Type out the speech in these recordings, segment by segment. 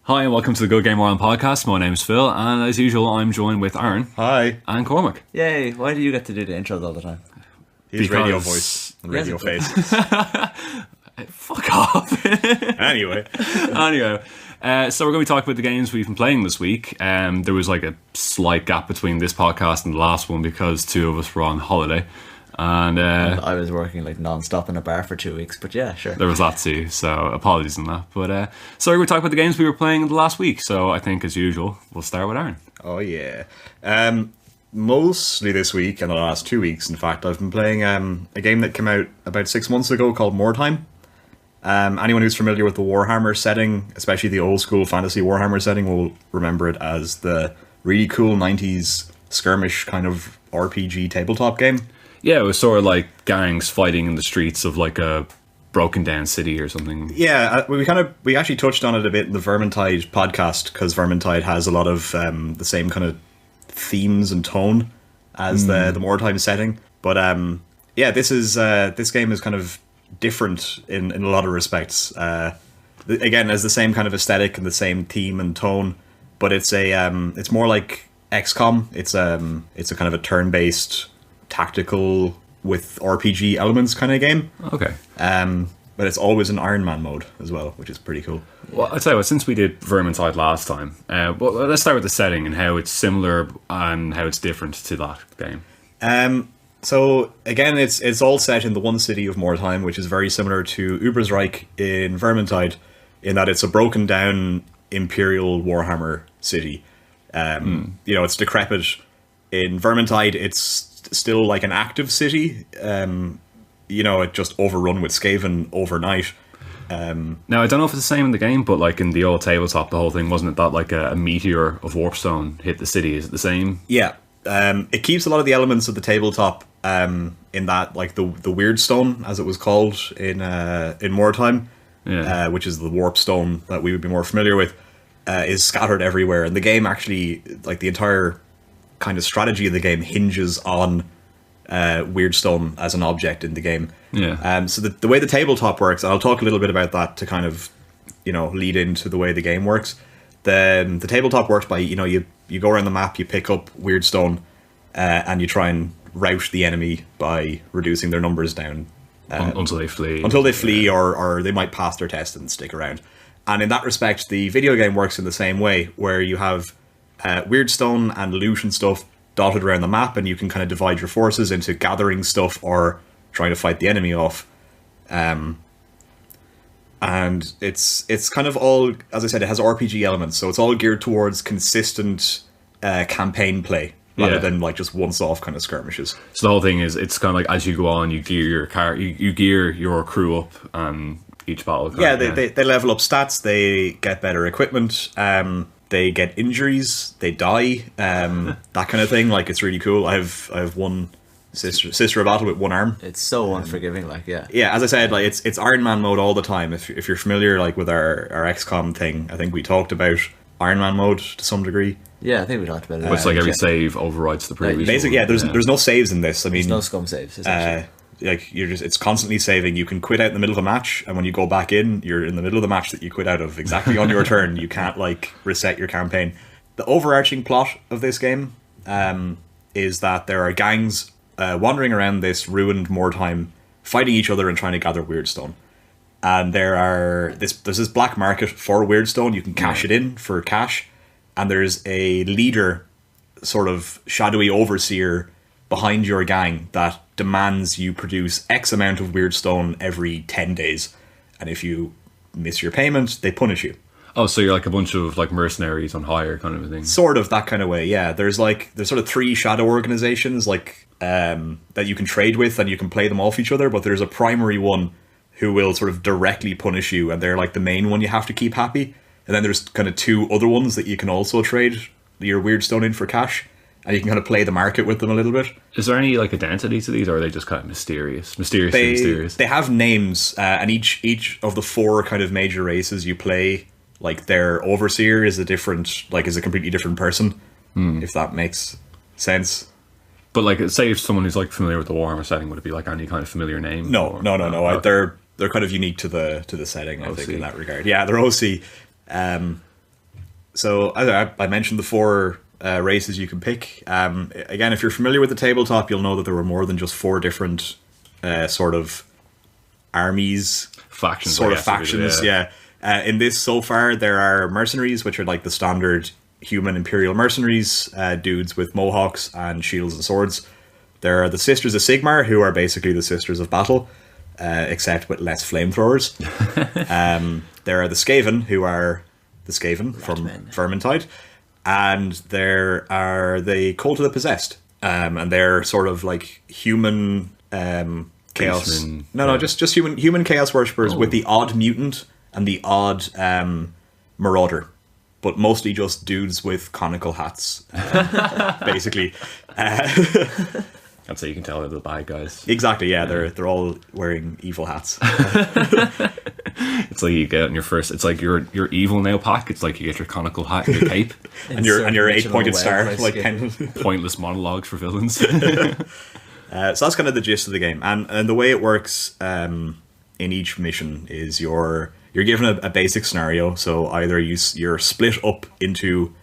Hi and welcome to the Good Game Ireland podcast. My name's Phil, and as usual, I'm joined with Aaron. Hi. And Cormac. Yay, why do you get to do the intros all the time? He's radio voice and radio face. Fuck off. Anyway. So we're going to be talking about the games we've been playing this week. There was like a slight gap between this podcast and the last one because two of us were on holiday. And I was working like non-stop in a bar for 2 weeks, but yeah, sure. There was that too, so apologies on that. But so we're going to talk about the games we were playing the last week. So I think, as usual, we'll start with Aaron. Oh, yeah. Mostly this week, and the last 2 weeks, in fact, I've been playing a game that came out about 6 months ago called Mordheim. Anyone who's familiar with the Warhammer setting, especially the old school fantasy Warhammer setting, will remember it as the really cool 90s skirmish kind of RPG tabletop game. Yeah, it was sort of like gangs fighting in the streets of like a broken down city or something. Yeah, we actually touched on it a bit in the Vermintide podcast, because Vermintide has a lot of the same kind of themes and tone as the Mordheim setting. But yeah, this game is kind of different in a lot of respects. Again, has the same kind of aesthetic and the same theme and tone, but it's more like XCOM. It's a kind of a turn-based tactical with RPG elements kind of game. Okay. But it's always in Iron Man mode as well, which is pretty cool. Well, I'll tell you what, since we did Vermintide last time, well, let's start with the setting and how it's similar and how it's different to that game. So again, it's all set in the one city of Mordheim, which is very similar to Ubersreich in Vermintide, in that it's a broken down Imperial Warhammer city. You know, it's decrepit. In Vermintide, it's still like an active city. You know, it just overrun with Skaven overnight. Now, I don't know if it's the same in the game, but like in the old tabletop, the whole thing, wasn't it that like a meteor of Warpstone hit the city? Is it the same? Yeah. It keeps a lot of the elements of the tabletop in that, like the Weirdstone, as it was called in Mordheim, which is the Warpstone that we would be more familiar with, is scattered everywhere. And the game actually, like the entire kind of strategy of the game hinges on Weirdstone as an object in the game. Yeah. So the way the tabletop works, and I'll talk a little bit about that to kind of, you know, lead into the way the game works. The tabletop works by, you know, you go around the map, you pick up Weirdstone, and you try and rout the enemy by reducing their numbers down. Until they flee. Until they flee, or they might pass their test and stick around. And in that respect, the video game works in the same way, where you have Weirdstone and loot and stuff dotted around the map, and you can kind of divide your forces into gathering stuff or trying to fight the enemy off. And it's kind of all, as I said, it has RPG elements, so it's all geared towards consistent campaign play rather than like just once-off kind of skirmishes. So the whole thing is, it's kind of like as you go on, you gear your car, you gear your crew up, and each battle. They level up stats, they get better equipment. They get injuries, they die, that kind of thing. Like, it's really cool. I have one sister of battle with one arm. It's so unforgiving, like, yeah. Yeah, as I said, like it's Iron Man mode all the time. If you're familiar, like with our XCOM thing, I think we talked about Iron Man mode to some degree. Yeah, I think we talked about it. It's like every save overrides the previous. Basically, yeah. There's no saves in this. I mean, there's no scum saves. Like it's constantly saving. You can quit out in the middle of a match, and when you go back in, you're in the middle of the match that you quit out of, exactly on your turn. You can't like reset your campaign. The overarching plot of this game is that there are gangs wandering around this ruined Mordheim, fighting each other and trying to gather Weirdstone. And there's this black market for Weirdstone. You can cash it in for cash, and there's a leader, sort of shadowy overseer behind your gang that demands you produce X amount of Weirdstone every 10 days. And if you miss your payment, they punish you. Oh, so you're like a bunch of like mercenaries on hire kind of a thing. Sort of that kind of way, yeah. There's sort of 3 shadow organizations like that you can trade with, and you can play them off each other, but there's a primary one who will sort of directly punish you, and they're like the main one you have to keep happy. And then there's kind of 2 other ones that you can also trade your Weirdstone in for cash. And you can kind of play the market with them a little bit. Is there any like identity to these, or are they just kind of mysterious? They have names, and each of the 4 kind of major races you play, like their overseer is a completely different person, if that makes sense. But like, say if someone who's like familiar with the Warhammer setting, would it be like any kind of familiar name? No. They're kind of unique to the setting, I think, in that regard. Yeah, they're OC. So I mentioned the 4 races you can pick. Again, if you're familiar with the tabletop, you'll know that there were more than just 4 different sort of armies, Factions, sort I of guess, factions. Yeah. In this, so far, there are mercenaries, which are like the standard human imperial mercenaries, dudes with mohawks and shields and swords. There are the Sisters of Sigmar, who are basically the Sisters of Battle, except with less flamethrowers. There are the Skaven, who are the Skaven from Vermintide. And there are the Cult of the Possessed. And they're sort of like human chaos. Policemen, just human chaos worshippers with the odd mutant and the odd marauder. But mostly just dudes with conical hats, basically. That's how you can tell they're the bad guys. Exactly, yeah. They're all wearing evil hats. It's like you get on your first. It's like your evil now pack. It's like you get your conical hat and your cape, and your 8-pointed star, like pointless monologues for villains. So that's kind of the gist of the game, and the way it works in each mission is you're given a basic scenario. So either you're split up into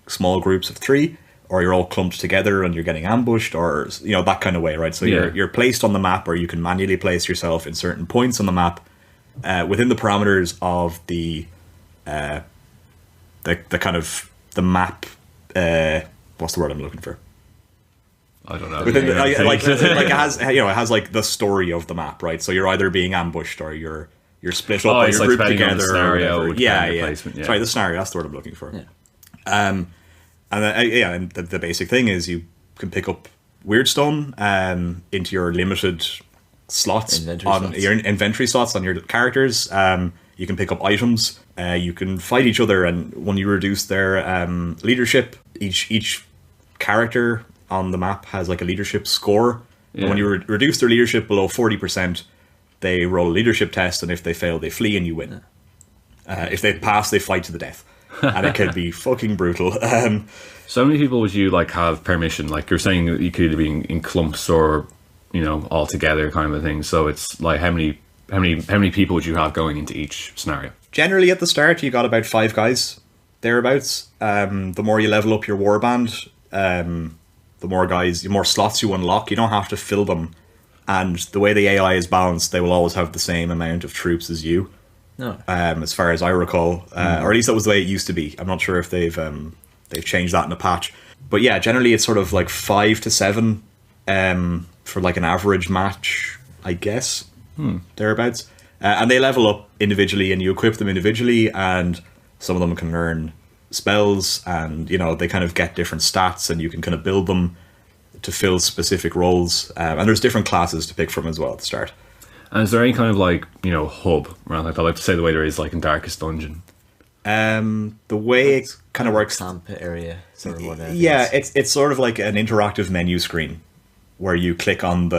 small groups of 3, or you're all clumped together and you're getting ambushed, or that kind of way, right? So you're placed on the map, or you can manually place yourself in certain points on the map within the parameters of the kind of the map. What's the word I'm looking for? I don't know. Within it has like the story of the map, right? So you're either being ambushed, or you're split up, or you're grouped together. Scenario, yeah. Sorry, the scenario. That's the word I'm looking for. Yeah. And the basic thing is you can pick up Weirdstone into your limited slots your inventory slots on your characters. You can pick up items. You can fight each other, and when you reduce their leadership, each character on the map has like a leadership score. Yeah. And when you reduce their leadership below 40%, they roll a leadership test, and if they fail, they flee and you win. If they pass, they fight to the death. And it can be fucking brutal. So how many people would you like have permission? Like you're saying, you could either be in clumps or all together kind of a thing. So it's like how many people would you have going into each scenario? Generally, at the start, you got about 5 guys thereabouts. The more you level up your warband, the more slots you unlock. You don't have to fill them, and the way the AI is balanced, they will always have the same amount of troops as you. No. As far as I recall, or at least that was the way it used to be. I'm not sure if they've changed that in a patch, but yeah, generally it's sort of like 5 to 7 for like an average match, I guess, thereabouts. And they level up individually, and you equip them individually, and some of them can earn spells, and they kind of get different stats, and you can kind of build them to fill specific roles. And there's different classes to pick from as well at the start. And is there any kind of like, hub around like that? I like to say the way there is like in Darkest Dungeon. The way it kind of works, camp area, sort of what. Yeah, it's sort of like an interactive menu screen where you click on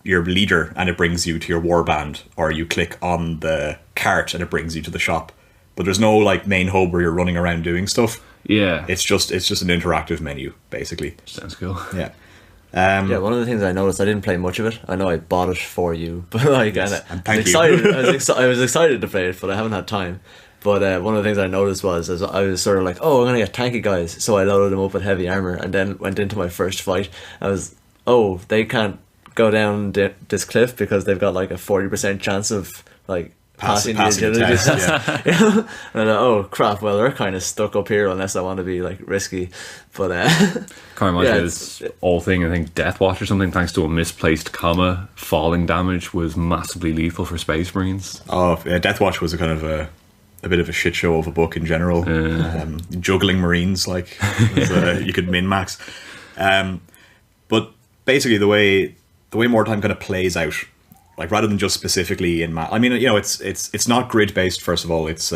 your leader and it brings you to your warband, or you click on the cart and it brings you to the shop. But there's no like main hub where you're running around doing stuff. Yeah, it's just an interactive menu basically. Sounds cool. Yeah. One of the things I noticed, I didn't play much of it. I know I bought it for you, but like, yes, I was excited to play it, but I haven't had time. But one of the things I noticed was I was sort of like, I'm going to get tanky guys. So I loaded them up with heavy armor, and then went into my first fight. They can't go down this cliff because they've got like a 40% chance of like passing the agility test. Yeah. And crap, well, they're kind of stuck up here unless I want to be like risky. But kind of like this whole thing, I think Death Watch or something, thanks to a misplaced comma, falling damage was massively lethal for Space Marines. Death Watch was a kind of a bit of a shit show of a book in general. Juggling Marines, like you could min-max. But basically the way Mordheim kind of plays out, like rather than just specifically in map. I mean, it's not grid based. First of all, it's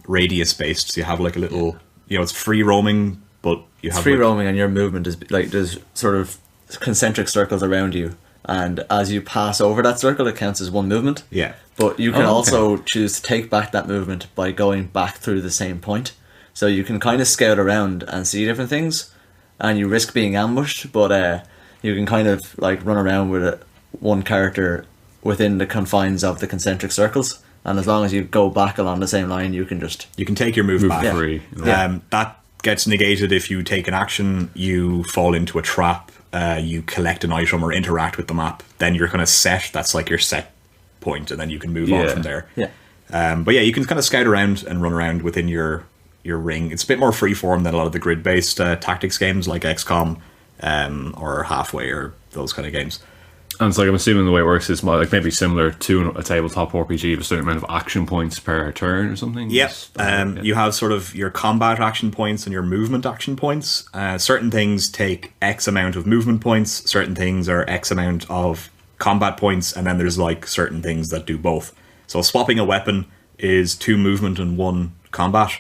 radius based. So you have like a little, it's free roaming, but you have free roaming, and your movement is like there's sort of concentric circles around you, and as you pass over that circle, it counts as one movement. Yeah. But you can also choose to take back that movement by going back through the same point. So you can kind of scout around and see different things, and you risk being ambushed, but you can kind of like run around with one character within the confines of the concentric circles, and as long as you go back along the same line, you can take your move back. free. That gets negated if you take an action, you fall into a trap, you collect an item or interact with the map, then you're kind of set. That's like your set point, and then you can move on from there. But yeah, you can kind of scout around and run around within your ring. It's a bit more freeform than a lot of the grid-based tactics games like XCOM or Halfway or those kind of games. And it's like, I'm assuming the way it works is like maybe similar to a tabletop RPG, a certain amount of action points per turn or something. Yep. You have sort of your combat action points and your movement action points. Certain things take X amount of movement points, certain things are X amount of combat points, and then there's like certain things that do both. So swapping a weapon is 2 movement and 1 combat,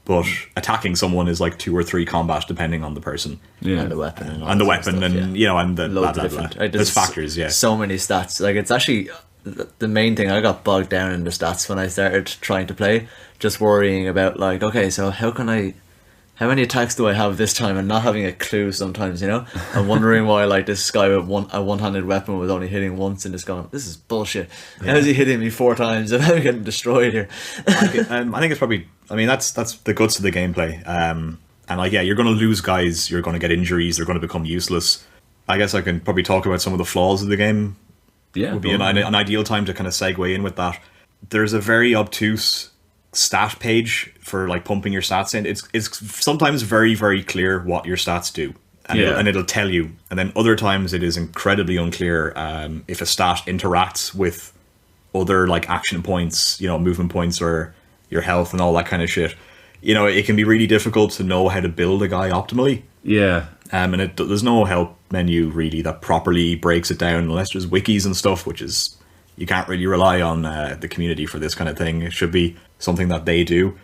but attacking someone is like 2 or 3 combat depending on the person. Yeah. And the weapon. And the weapon and, you know, and the Loads blah, of blah, different. blah. There's factors, yeah. So many stats. Like, it's actually the main thing. I got bogged down in the stats when I started trying to play, just worrying about like, okay, so how many attacks do I have this time, and not having a clue sometimes, you know? And wondering why like this guy with a one-handed weapon was only hitting once, and just going, this is bullshit. How is he hitting me 4 times and I'm getting destroyed here? I think it's probably, I mean, that's the guts of the gameplay. And like, yeah, you're going to lose guys, you're going to get injuries, they're going to become useless. I guess I can probably talk about some of the flaws of the game. Yeah. Would be an ideal time to kind of segue in with that. There's a very obtuse stat page for like pumping your stats in. It's sometimes very, very clear what your stats do, and it'll tell you, and then other times it is incredibly unclear if a stat interacts with other like action points, you know, movement points or your health and all that kind of shit. You know, it can be really difficult to know how to build a guy optimally. Yeah. And there's no help menu really that properly breaks it down, unless there's wikis and stuff, which is, you can't really rely on the community for this kind of thing. It should be something that they do.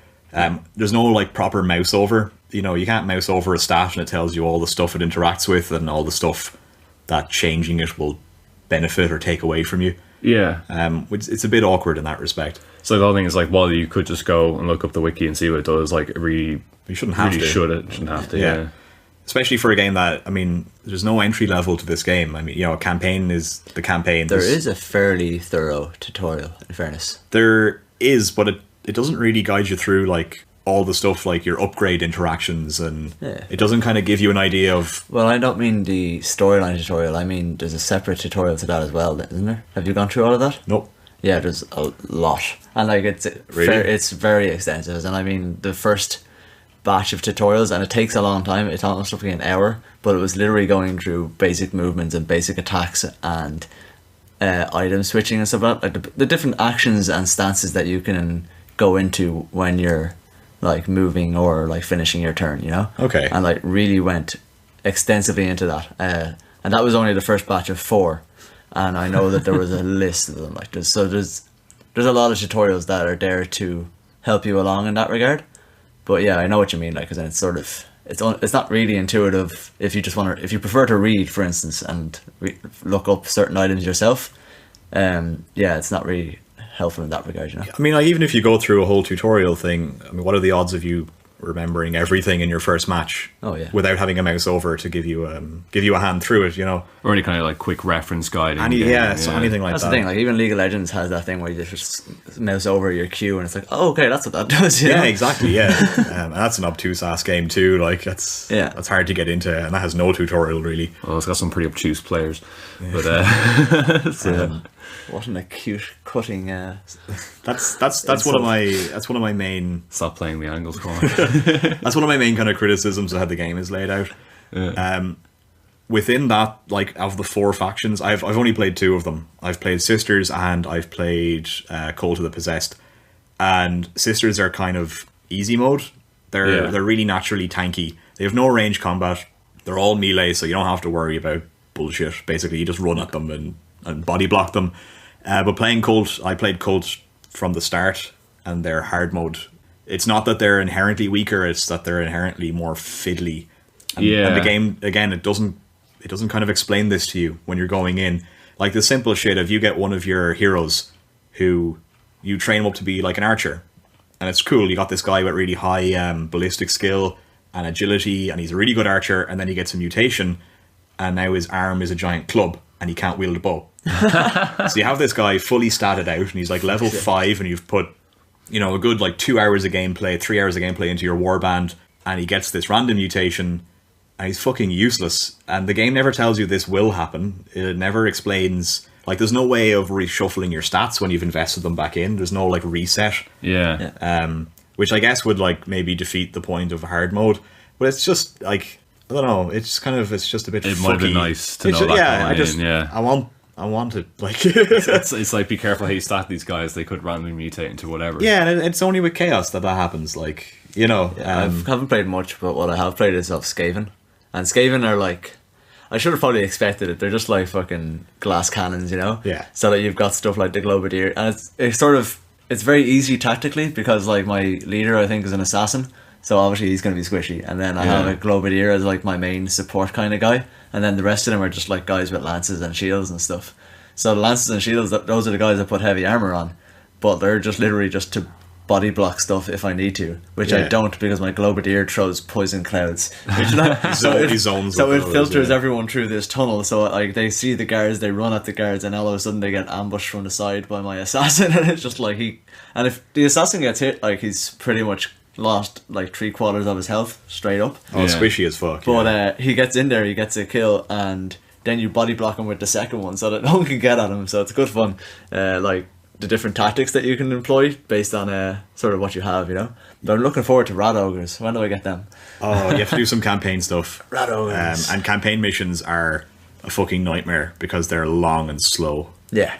There's no like proper mouse over. You know, you can't mouse over a stat and it tells you all the stuff it interacts with and all the stuff that changing it will benefit or take away from you. Yeah. It's a bit awkward in that respect. So the whole thing is like, while you could just go and look up the wiki and see what it does, like it really, you shouldn't have to. Shouldn't have to. Yeah. Especially for a game that, I mean, there's no entry level to this game. I mean, you know, a campaign is the campaign. There is a fairly thorough tutorial, in fairness. There is, but it doesn't really guide you through like all the stuff like your upgrade interactions, and it doesn't kind of give you an idea of. Well, I don't mean the storyline tutorial. I mean, there's a separate tutorial to that as well, isn't there? Have you gone through all of that? Nope. Yeah, there's a lot, and like it's it's very extensive. And I mean, the first batch of tutorials, and it takes a long time. It's almost roughly an hour, but it was literally going through basic movements and basic attacks and item switching and stuff like that. Like the different actions and stances that you can go into when you're like moving or like finishing your turn, you know? Okay. And like really went extensively into that. And that was only the first batch of 4. And I know that there was a list of them. Like there's a lot of tutorials that are there to help you along in that regard. But yeah, I know what you mean. Like, because then it's sort of it's not really intuitive if you just want to, if you prefer to read, for instance, and look up certain items yourself. Yeah, it's not really helpful in that regard, you know. I mean, like, even if you go through a whole tutorial thing, I mean, what are the odds of you remembering everything in your first match? Oh yeah. Without having a mouse over to give you a hand through it, you know, or any kind of like quick reference guide. Anything like That's that. That's the thing. Like even League of Legends has that thing where you just mouse over your queue and it's like, oh, okay, that's what that does. You know? Exactly. Yeah, and that's an obtuse ass game too. Like that's hard to get into, and that has no tutorial really. Well, it's got some pretty obtuse players, but what an acute cutting. That's one of my main. Stop playing the angles corner. That's one of my main kind of criticisms of how the game is laid out. Yeah. Within that, like, of the 4 factions, I've only played 2 of them. I've played Sisters and I've played Cult of the Possessed. And Sisters are kind of easy mode. They're really naturally tanky. They have no range combat. They're all melee, so you don't have to worry about bullshit. Basically, you just run at them and body block them. But playing Cult, I played Cult from the start, and they're hard mode. It's not that they're inherently weaker; it's that they're inherently more fiddly. And the game, again, it doesn't kind of explain this to you when you're going in. Like the simple shit of, you get one of your heroes who you train him up to be like an archer, and it's cool. You got this guy with really high ballistic skill and agility, and he's a really good archer. And then he gets a mutation, and now his arm is a giant club, and he can't wield a bow. So you have this guy fully statted out, and he's like level 5, and you've put, you know, a good like 2 hours of gameplay, 3 hours of gameplay into your warband, and he gets this random mutation, and he's fucking useless. And the game never tells you this will happen. It never explains, like, there's no way of reshuffling your stats when you've invested them back in. There's no like reset. Yeah. Which I guess would like maybe defeat the point of hard mode. But it's just like, I don't know. It's kind of, it's just a bit. It might have been nice to know just, that. Yeah, going in, yeah. I want it. Like, it's like, be careful how you stat these guys. They could randomly mutate into whatever. Yeah, and it's only with chaos that happens. Like, you know. I haven't played much, but what I have played is of Skaven. And Skaven are like, I should have probably expected it. They're just like fucking glass cannons, you know? Yeah. So that you've got stuff like the Globadier. And it's sort of, it's very easy tactically because like my leader, I think, is an assassin. So obviously he's going to be squishy. And then I have a Globadier as like my main support kind of guy. And then the rest of them are just like guys with lances and shields and stuff. So the lances and shields, those are the guys that put heavy armor on. But they're just literally just to body block stuff if I need to, which I don't because my Globadier throws poison clouds. Which so it filters everyone through this tunnel. So like they see the guards, they run at the guards, and all of a sudden they get ambushed from the side by my assassin. And it's just like and if the assassin gets hit, like he's pretty much lost like 3/4 of his health straight up. Squishy as fuck. But he gets in there, he gets a kill, and then you body block him with the second one so that no one can get at him. So it's good fun. Like the different tactics that you can employ based on sort of what you have, you know. But I'm looking forward to Rat Ogres. When do I get them? Oh, you have to do some campaign stuff. Rat Ogres. And campaign missions are a fucking nightmare because they're long and slow. Yeah.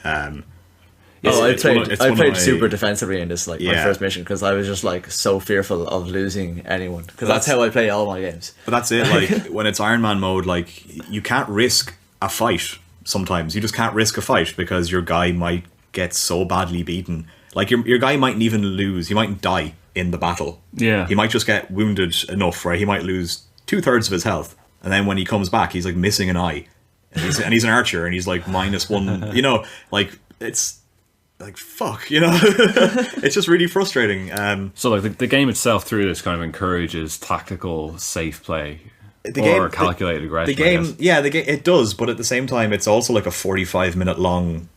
I played super defensively in this, like my first mission, because I was just like so fearful of losing anyone, because that's how I play all my games. But that's it. Like when it's Iron Man mode, like you can't risk a fight. Sometimes you just can't risk a fight because your guy might get so badly beaten. Like your guy mightn't even lose. He might die in the battle. Yeah. He might just get wounded enough where he might lose 2/3 of his health, and then when he comes back, he's like missing an eye, and he's an archer, and he's like -1. You know, like it's like fuck. You know, it's just really frustrating. So like the game itself through this kind of encourages tactical, safe play. Calculated aggression. The game it does, but at the same time, it's also like a 45-minute long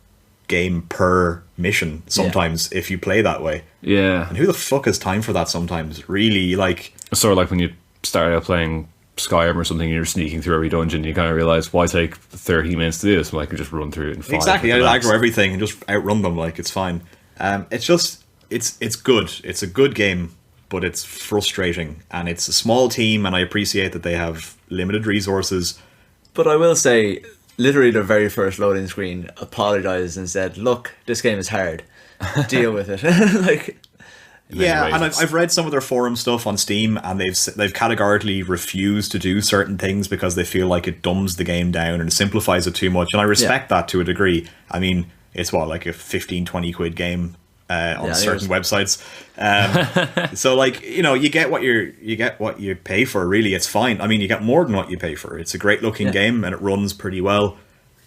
game per mission sometimes if you play that way. Yeah. And who the fuck has time for that sometimes? Really, like... Sort of like when you start out playing Skyrim or something and you're sneaking through every dungeon, you kind of realise, why take 30 minutes to do this when I can just run through it in 5? Exactly, I aggro everything and just outrun them, like, it's fine. It's just... It's good. It's a good game, but it's frustrating. And it's a small team, and I appreciate that they have limited resources. But I will say, literally the very first loading screen apologised and said, look, this game is hard. Deal with it. Like, yeah, and I've read some of their forum stuff on Steam, and they've categorically refused to do certain things because they feel like it dumbs the game down and simplifies it too much, and I respect that to a degree. I mean, it's like a 15-20 quid game on certain websites. So like, you know, you get what you pay for. Really, it's fine. I mean, you get more than what you pay for. It's a great looking game, and it runs pretty well.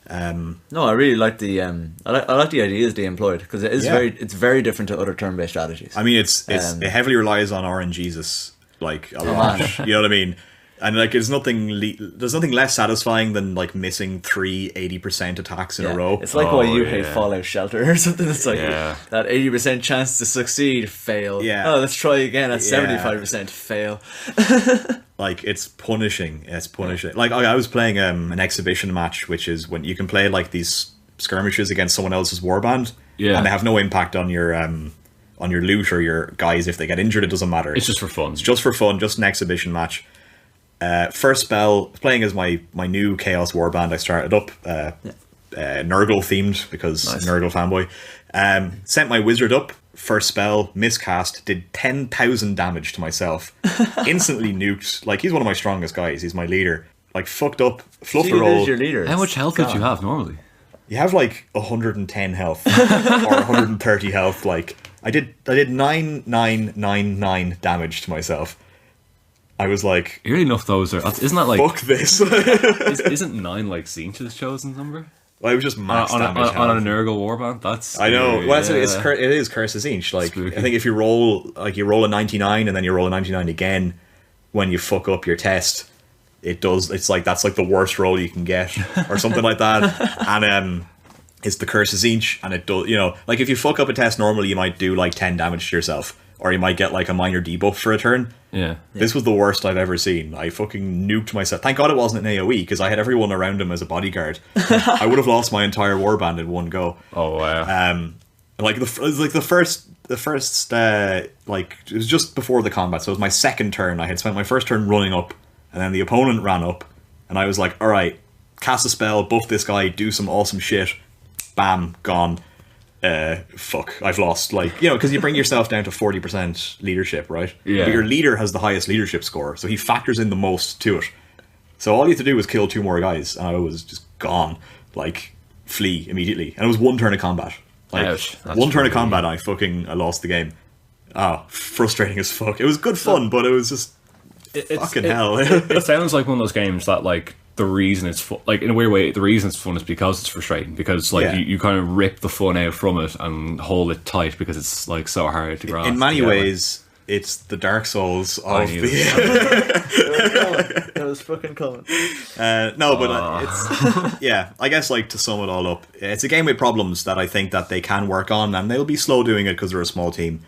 No, I really like the I like the ideas they employed, because it is it's very different to other turn-based strategies. I mean, it heavily relies on RNGesus, like a lot. You know what I mean? And like, there's nothing less satisfying than like missing 80% attacks in a row. It's like why you hate Fallout Shelter or something. It's like that 80% chance to succeed, fail. Yeah. Oh, let's try again at 75%, fail. Like, it's punishing. It's punishing. Like, I was playing an exhibition match, which is when you can play like these skirmishes against someone else's warband, and they have no impact on your loot or your guys. If they get injured, it doesn't matter. It's just for fun. It's just for fun. Just an exhibition match. First spell, playing as my new Chaos Warband I started up, Nurgle themed, because Nurgle fanboy. Sent my wizard up, first spell, miscast, did 10,000 damage to myself. Instantly nuked. Like, he's one of my strongest guys, he's my leader. Like, fucked up, fluffed the roll. Your leader. How much health did you have normally? You have like 110 health or 130 health. Like, I did 9,999 damage to myself. I was like, eerily enough, isn't that like, fuck this? isn't 9 like Tzeentch's chosen number? Well, it was just max damage on a Nurgle warband. That's scary. I know. Well, it is Curse of Tzeentch. Like, spooky. I think if you roll a 99 and then you roll a 99 again when you fuck up your test, it does. It's like, that's like the worst roll you can get or something like that. And It's the Curse of Tzeentch, and it does, you know, like if you fuck up a test normally, you might do like 10 damage to yourself, or you might get like a minor debuff for a turn. Yeah. This was the worst I've ever seen. I fucking nuked myself. Thank God it wasn't an AoE, because I had everyone around him as a bodyguard. I would have lost my entire warband in one go. Oh wow. Like the first like it was just before the combat, so it was my second turn. I had spent my first turn running up, and then the opponent ran up, and I was like, all right, cast a spell, buff this guy, do some awesome shit. Bam, gone. Fuck, I've lost. Like, you know, because you bring yourself down to 40% leadership, right? Yeah. But your leader has the highest leadership score, so he factors in the most to it. So all you have to do was kill 2 more guys, and I was just gone. Like, flee immediately. And it was 1 turn of combat. Like, Ouch, that's 1 turn of really- combat, I lost the game. Frustrating as fuck. It was good fun, but it was just fucking hell. It sounds like one of those games that, like, the reason it's fun, like, in a weird way, the reason it's fun is because it's frustrating. Because, like, Yeah. you kind of rip the fun out from it and hold it tight because it's, like, so hard to grasp. In many together. ways, it's the Dark Souls of knew the... It was fucking coming. No, but it's... Yeah, I guess, like, to sum it all up, it's a game with problems that I think that they can work on, and they'll be slow doing it because they're a small team.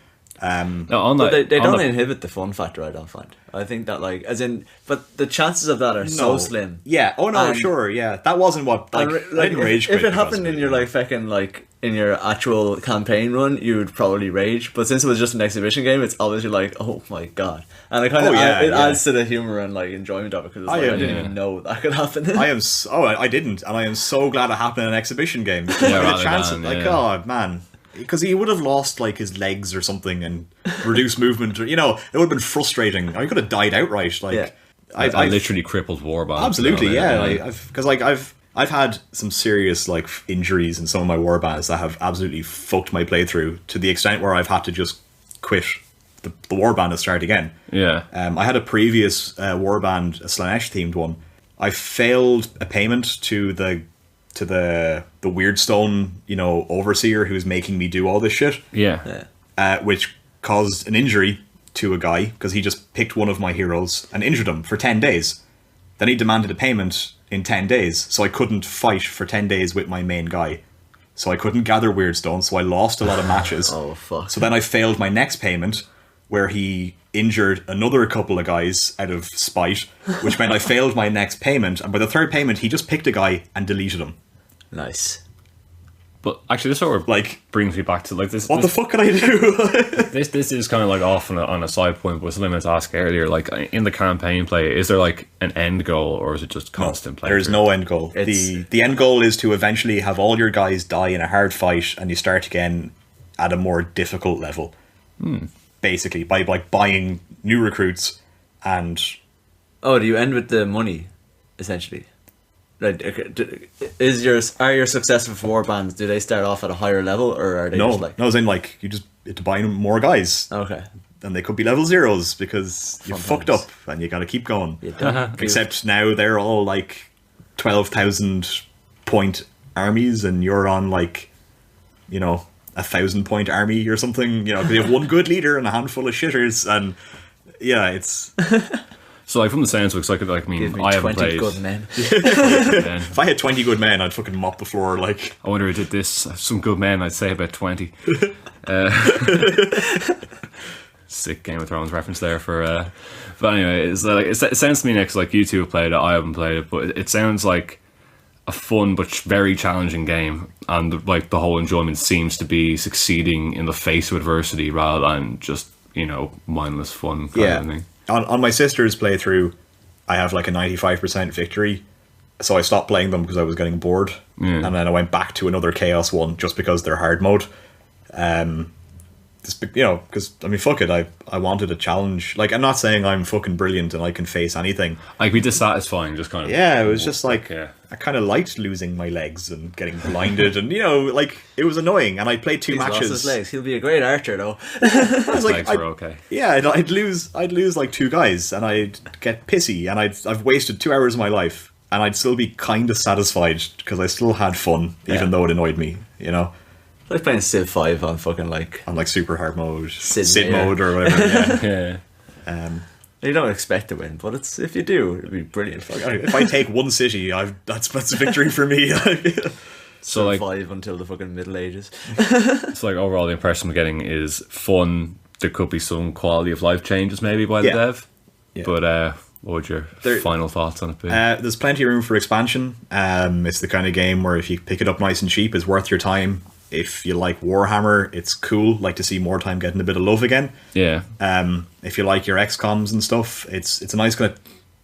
No, on But that, they on don't that- inhibit the fun factor, I don't find. I think that, like, as in, but the chances of that are so slim. Yeah, oh no, And- sure, yeah. That wasn't what, like, And, I didn't rage if quit it happened because in your, like, fucking, like, in your actual campaign run, you would probably rage. But since it was just an exhibition game, it's obviously like, oh my god. And it kind of yeah. adds to the humor and, like, enjoyment of it, because I didn't even know that could happen. I didn't, and I am so glad it happened in an exhibition game. Yeah, the rather chance than, of, like, yeah. oh, man. Because he would have lost, like, his legs or something and reduced movement, or, you know, it would have been frustrating. I could have died outright, like... Yeah. I literally crippled warband. Absolutely, yeah. I've had some serious, like, injuries in some of my warbands that have absolutely fucked my playthrough to the extent where I've had to just quit the warband and start again. Yeah. I had a previous warband, a Slanesh themed one. I failed a payment to the Weirdstone, you know, overseer who's making me do all this shit. Yeah. Which caused an injury to a guy because he just picked one of my heroes and injured him for 10 days. Then he demanded a payment in 10 days, so I couldn't fight for 10 days with my main guy. So I couldn't gather Weirdstone, so I lost a lot of matches. Oh, fuck. So then I failed my next payment, where he injured another couple of guys out of spite, which meant I failed my next payment, and by the third payment, he just picked a guy and deleted him. Nice. But actually, this sort of, Like, brings me back to, like, this. what the fuck can I do? This is kind of, like, off on a side point, but something I meant to ask earlier. Like, in the campaign play, is there, like, an end goal, or is it just constant play? There's no end goal. The end goal is to eventually have all your guys die in a hard fight, and you start again at a more difficult level. Basically, by, like, buying new recruits and... Oh, do you end with the money, essentially? Like, are your successful warbands, do they start off at a higher level, or are they No, just like... no, as in, like, you just have to buy more guys. Okay. And they could be level 0s because you fucked up Sometimes. and you gotta keep going. You don't give- Except now they're all, like, 12,000 point armies, and you're on, like, you know, 1,000 point army or something, you know, 'cause you have one good leader and a handful of shitters, and yeah, it's... So, like, from the sounds, looks like I give mean, me I haven't 20 played. good men. And If I had 20 good men, I'd fucking mop the floor, like... I wonder who did this. Some good men, I'd say about 20. Sick Game of Thrones reference there for. But anyway, it's like it sounds to me next like you two have played it. I haven't played it, but it sounds like a fun but very challenging game, and like the whole enjoyment seems to be succeeding in the face of adversity rather than just, you know, mindless fun kind of thing. On my sister's playthrough, I have like a 95% victory, so I stopped playing them because I was getting bored, and then I went back to another Chaos one just because they're hard mode. Just, you know, because I mean, fuck it, I wanted a challenge. Like, I'm not saying I'm fucking brilliant and I can face anything. Like, be dissatisfying, just kind of. Yeah, it was just like Yeah. I kind of liked losing my legs and getting blinded, and you know, like it was annoying. And I played two He's lost his matches. legs. He'll be a great archer, though. I was like, Legs were okay. yeah, I'd lose like two guys, and I'd get pissy, and I've wasted 2 hours of my life, and I'd still be kind of satisfied because I still had fun, even though it annoyed me, you know. Like playing Civ 5 on fucking, like... On like super hard mode, Sid Sid Meier. mode or whatever. Yeah. You don't expect to win, but it's if you do, it'd be brilliant. If I take one city, that's a victory for me. So like, survive until the fucking Middle Ages. it's like overall the impression I'm getting is fun. There could be some quality of life changes maybe by the dev. Yeah. But what would your final thoughts on it be? There's plenty of room for expansion. It's the kind of game where if you pick it up nice and cheap, it's worth your time. If you like Warhammer, it's cool. Like to see Mordheim getting a bit of love again. Yeah. If you like your XComs and stuff, it's a nice kind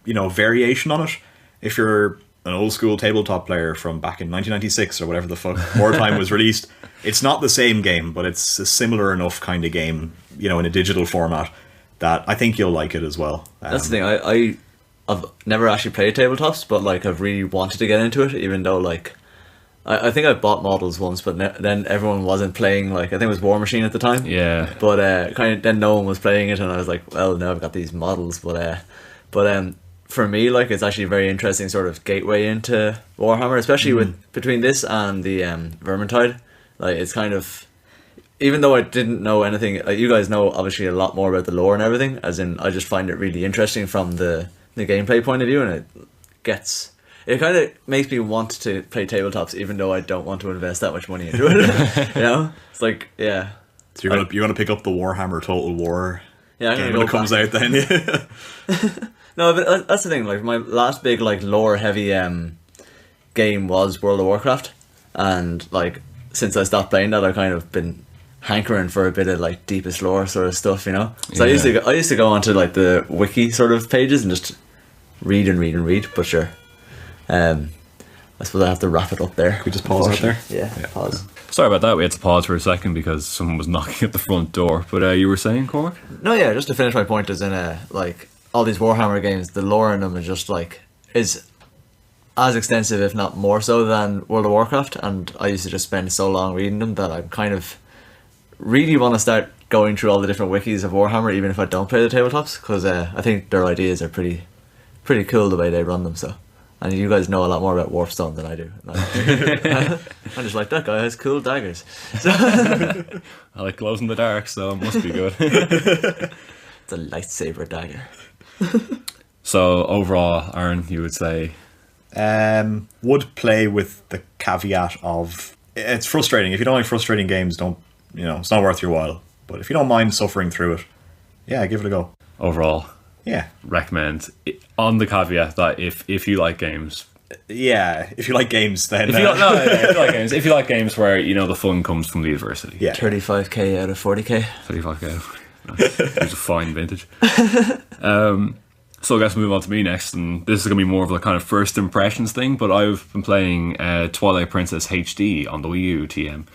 of variation on it. If you're an old school tabletop player from back in 1996 or whatever the fuck Mordheim was released, it's not the same game, but it's a similar enough kind of game, in a digital format, that I think you'll like it as well. That's the thing. I've never actually played tabletops, but like I've really wanted to get into it, even though like I think I bought models once, but then everyone wasn't playing. Like I think it was War Machine at the time. Yeah. But kind of then no one was playing it, and I was like, well, now I've got these models. But for me, like it's actually a very interesting sort of gateway into Warhammer, especially with between this and the Vermintide. Like it's kind of, even though I didn't know anything, you guys know obviously a lot more about the lore and everything. As in, I just find it really interesting from the gameplay point of view, and it kind of makes me want to play tabletops, even though I don't want to invest that much money into it. It's like, yeah. So you're gonna pick up the Warhammer Total War game when it comes out, then. Yeah. No, but that's the thing. Like my last big like lore heavy game was World of Warcraft, and like since I stopped playing that, I've kind of been hankering for a bit of like deepest lore sort of stuff, So I used to go onto like the wiki sort of pages and just read and read and read. But sure. I suppose I have to wrap it up there. Could we just pause out there? Yeah, pause. Sorry about that. We had to pause for a second because someone was knocking at the front door. But you were saying, Cormac? No, yeah. Just to finish my point, is in like all these Warhammer games, the lore in them is just like is as extensive, if not more so, than World of Warcraft. And I used to just spend so long reading them that I kind of really want to start going through all the different wikis of Warhammer, even if I don't play the tabletops, because I think their ideas are pretty cool the way they run them. So. And you guys know a lot more about Warpstone than I do. I'm just like, that guy has cool daggers. So I like glows in the dark, so it must be good. It's a lightsaber dagger. So overall, Aaron, you would say? Would play with the caveat of it's frustrating. If you don't like frustrating games, it's not worth your while. But if you don't mind suffering through it, yeah, give it a go. Overall. Yeah. Recommend, on the caveat that if you like games. Yeah, if you like games, then. If you like games where, the fun comes from the adversity. Yeah. 35k out of 40k. 35k. There's a fine vintage. So I guess move on to me next, and this is going to be more of a kind of first impressions thing, but I've been playing Twilight Princess HD on the Wii U TM.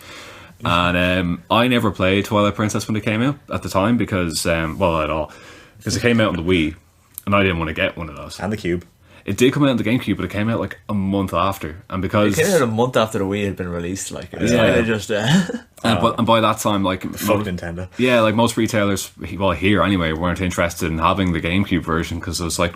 And I never played Twilight Princess when it came out at the time because, at all. Because it came out on the Wii, and I didn't want to get one of those. And the Cube. It did come out on the GameCube, but it came out like a month after. And because it came out a month after the Wii had been released, like it was kind of just. And by that time, like fuck Nintendo. Yeah, like most retailers, well here anyway, weren't interested in having the GameCube version because it was like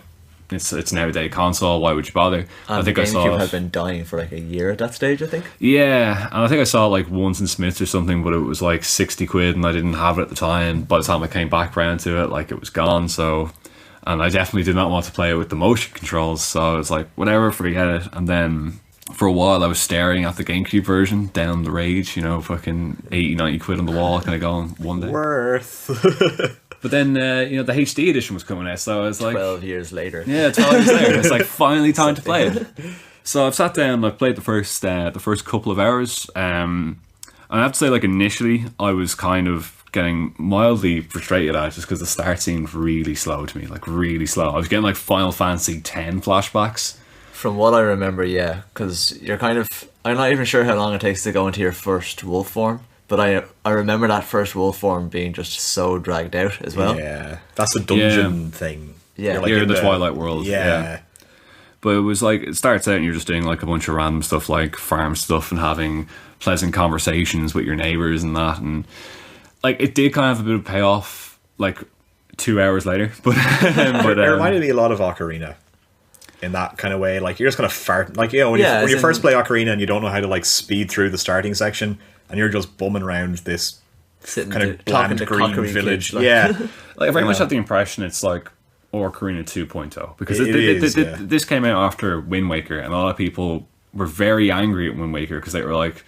it's an outdated console. Why would you bother? And I think the I GameCube saw had been dying for like a year at that stage, I think. Yeah, and I think I saw it like once in Smiths or something, but it was like 60 quid, and I didn't have it at the time. By the time I came back round to it, like it was gone. So. And I definitely did not want to play it with the motion controls, so I was like, whatever, forget it. And then for a while I was staring at the GameCube version down the rage, fucking 80, 90 quid on the wall, kind of going, one day. Worth. But then, the HD edition was coming out, so I was like... 12 years later. Yeah, 12 years later. It's like finally time to play it. So I've sat down, I've played the first couple of hours. And I have to say, like, initially, I was kind of getting mildly frustrated at it just because the start seemed really slow to me, like really slow. I was getting like Final Fantasy X flashbacks. From what I remember, yeah, because you're kind of... I'm not even sure how long it takes to go into your first wolf form, but I remember that first wolf form being just so dragged out as well. Yeah, that's a dungeon thing. Yeah, you're in the Twilight world. Yeah. But it was like, it starts out and you're just doing like a bunch of random stuff like farm stuff and having pleasant conversations with your neighbours and that, and like it did kind of have a bit of payoff like 2 hours later, but it reminded me a lot of Ocarina in that kind of way. Like you're just gonna fart, like when you first play Ocarina and you don't know how to like speed through the starting section, and you're just bumming around this kind of bland green village. Kids, like. Yeah, like I very much had the impression it's like Ocarina 2.0 because this this came out after Wind Waker, and a lot of people were very angry at Wind Waker because they were like,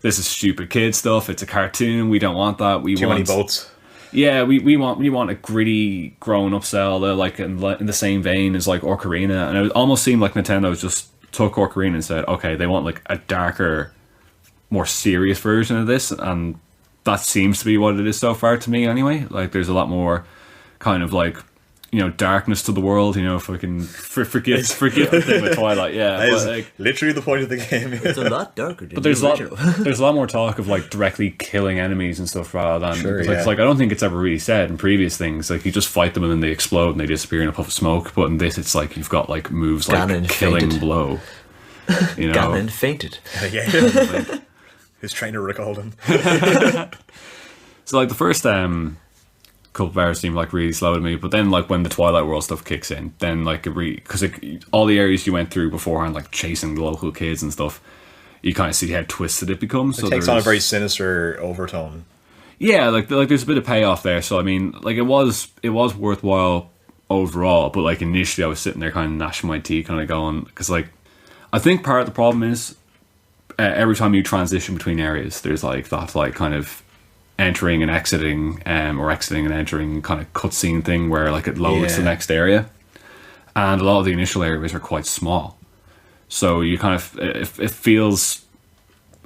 "This is stupid kid stuff. It's a cartoon. We don't want that. We Too want many boats. Yeah, we want a gritty grown up Zelda, like in the same vein as like Ocarina." And it almost seemed like Nintendo just took Ocarina and said, "Okay, they want like a darker, more serious version of this," and that seems to be what it is so far to me. Anyway, like there's a lot more kind of like, you know, darkness to the world, you know, fucking forgive the thing with Twilight, yeah. That is like, literally the point of the game. It's a lot darker than but there's the a lot, original. there's a lot more talk of like directly killing enemies and stuff rather than Sure, because yeah. it's like I don't think it's ever really said in previous things. Like you just fight them and then they explode and they disappear in a puff of smoke. But in this, it's like you've got like moves like Ganon killing fainted. blow. You know, Ganon fainted. Yeah. His trainer recalled him. so like the first couple of hours seemed like really slow to me, but then like when the Twilight World stuff kicks in, then like it really, because all the areas you went through beforehand, like chasing the local kids and stuff, you kind of see how twisted it becomes. It takes on a very sinister overtone. Yeah, like there's a bit of payoff there. So I mean, like it was worthwhile overall, but like initially I was sitting there kind of gnashing my teeth, kind of going, because like I think part of the problem is every time you transition between areas, there's like that like kind of entering and exiting, or exiting and entering kind of cutscene thing where like it loads the next area, and a lot of the initial areas are quite small, so you kind of it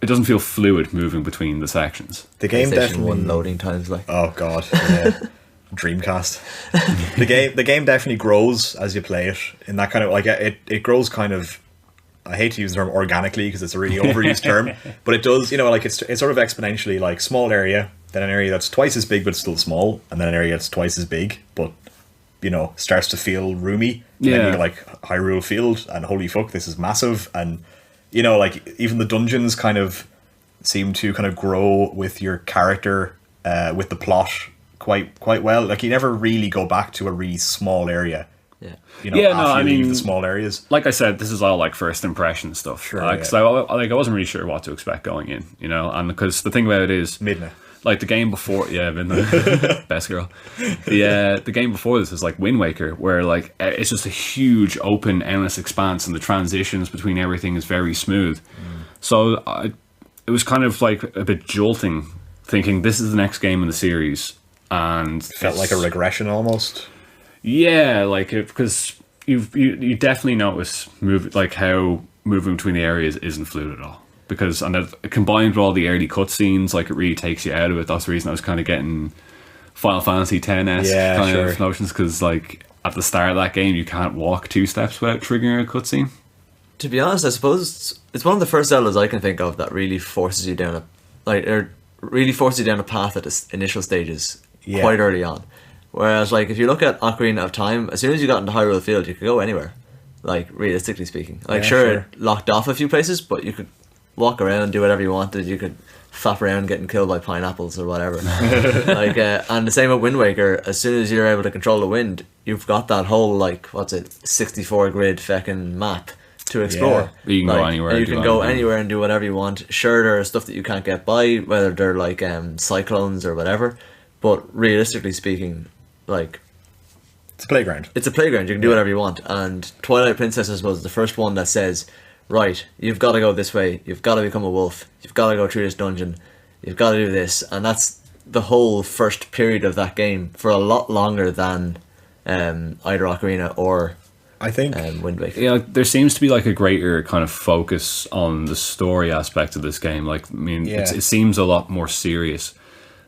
doesn't feel fluid moving between the sections. The game PlayStation definitely 1 loading times, like. Oh god, yeah. Dreamcast. The game definitely grows as you play it. In that kind of like it grows kind of. I hate to use the term organically because it's a really overused term, but it does. You know, like it's sort of exponentially, like small area, then an area that's twice as big but still small, and then an area that's twice as big but, you know, starts to feel roomy. And then you get like Hyrule Field, and holy fuck, this is massive. And you know, like even the dungeons kind of seem to kind of grow with your character, with the plot quite well. Like you never really go back to a really small area. Yeah. You know, after you leave the small areas. Like I said, this is all like first impression stuff. Sure, like, yeah. So I wasn't really sure what to expect going in, you know, and because the thing about it is, Midna. like the game before, Midna, best girl. The game before this is like Wind Waker, where like it's just a huge open, endless expanse, and the transitions between everything is very smooth. So it was kind of like a bit jolting, thinking this is the next game in the series, and Felt like a regression almost. Yeah, like because you definitely notice how moving between the areas isn't fluid at all. Because and combined with all the early cutscenes, like it really takes you out of it. That's the reason I was kind of getting Final Fantasy X-esque kind of notions. Because like at the start of that game, you can't walk 2 steps without triggering a cutscene. To be honest, I suppose it's one of the first Zeldas I can think of that really forces you down a path at its initial stages quite early on. Whereas, like, if you look at Ocarina of Time, as soon as you got into Hyrule Field, you could go anywhere. Like, realistically speaking. Like, sure, it locked off a few places, but you could walk around, do whatever you wanted. You could flap around getting killed by pineapples or whatever. Like, and the same with Wind Waker. As soon as you're able to control the wind, you've got that whole, like, 64 grid feckin' map to explore. Yeah. You can go anywhere. And you can go anywhere and do whatever you want. Sure, there are stuff that you can't get by, whether they're like cyclones or whatever. But realistically speaking, like, it's a playground. It's a playground. You can do whatever you want. And Twilight Princess, I suppose, is the first one that says, right, you've got to go this way. You've got to become a wolf. You've got to go through this dungeon. You've got to do this. And that's the whole first period of that game for a lot longer than either Ocarina or I think Wind Waker. Yeah, there seems to be like a greater kind of focus on the story aspect of this game. Like, I mean, it seems a lot more serious.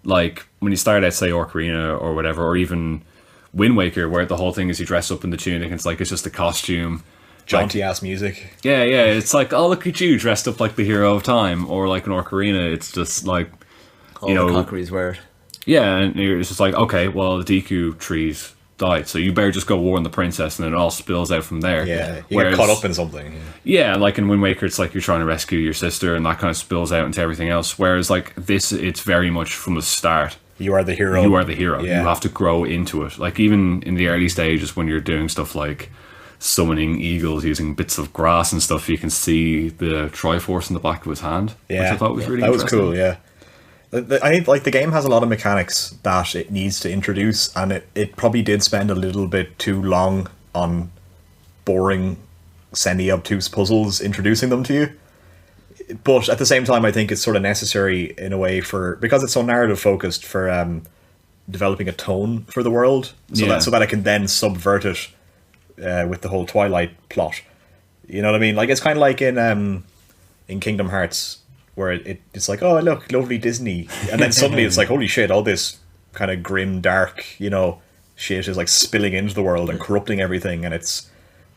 Like when you start out, say Ocarina or whatever, or even Wind Waker, where the whole thing is you dress up in the tunic and it's like it's just a costume, jaunty ass music. Yeah, it's like, oh, look at you dressed up like the hero of time. Or like in Ocarina, it's just like all the Conquerors wear it. Yeah, and it's just like, okay, well, the Deku trees died, so you better just go warn the princess, and then it all spills out from there. Yeah, you get caught up in something. Yeah, like in Wind Waker, it's like you're trying to rescue your sister, and that kind of spills out into everything else. Whereas like this, it's very much from the start. You are the hero. You are the hero. Yeah. You have to grow into it. Like even in the early stages, when you're doing stuff like summoning eagles using bits of grass and stuff, you can see the Triforce in the back of his hand. Yeah, which I thought was really that was interesting. cool. Yeah. I think like the game has a lot of mechanics that it needs to introduce, and it probably did spend a little bit too long on boring semi-obtuse puzzles introducing them to you. But at the same time, I think it's sort of necessary in a way because it's so narrative focused for developing a tone for the world, so that I can then subvert it with the whole Twilight plot. You know what I mean? Like, it's kind of like in Kingdom Hearts, where it's like, oh look, lovely Disney, and then suddenly it's like, holy shit, all this kind of grim, dark, shit is like spilling into the world and corrupting everything, and it's,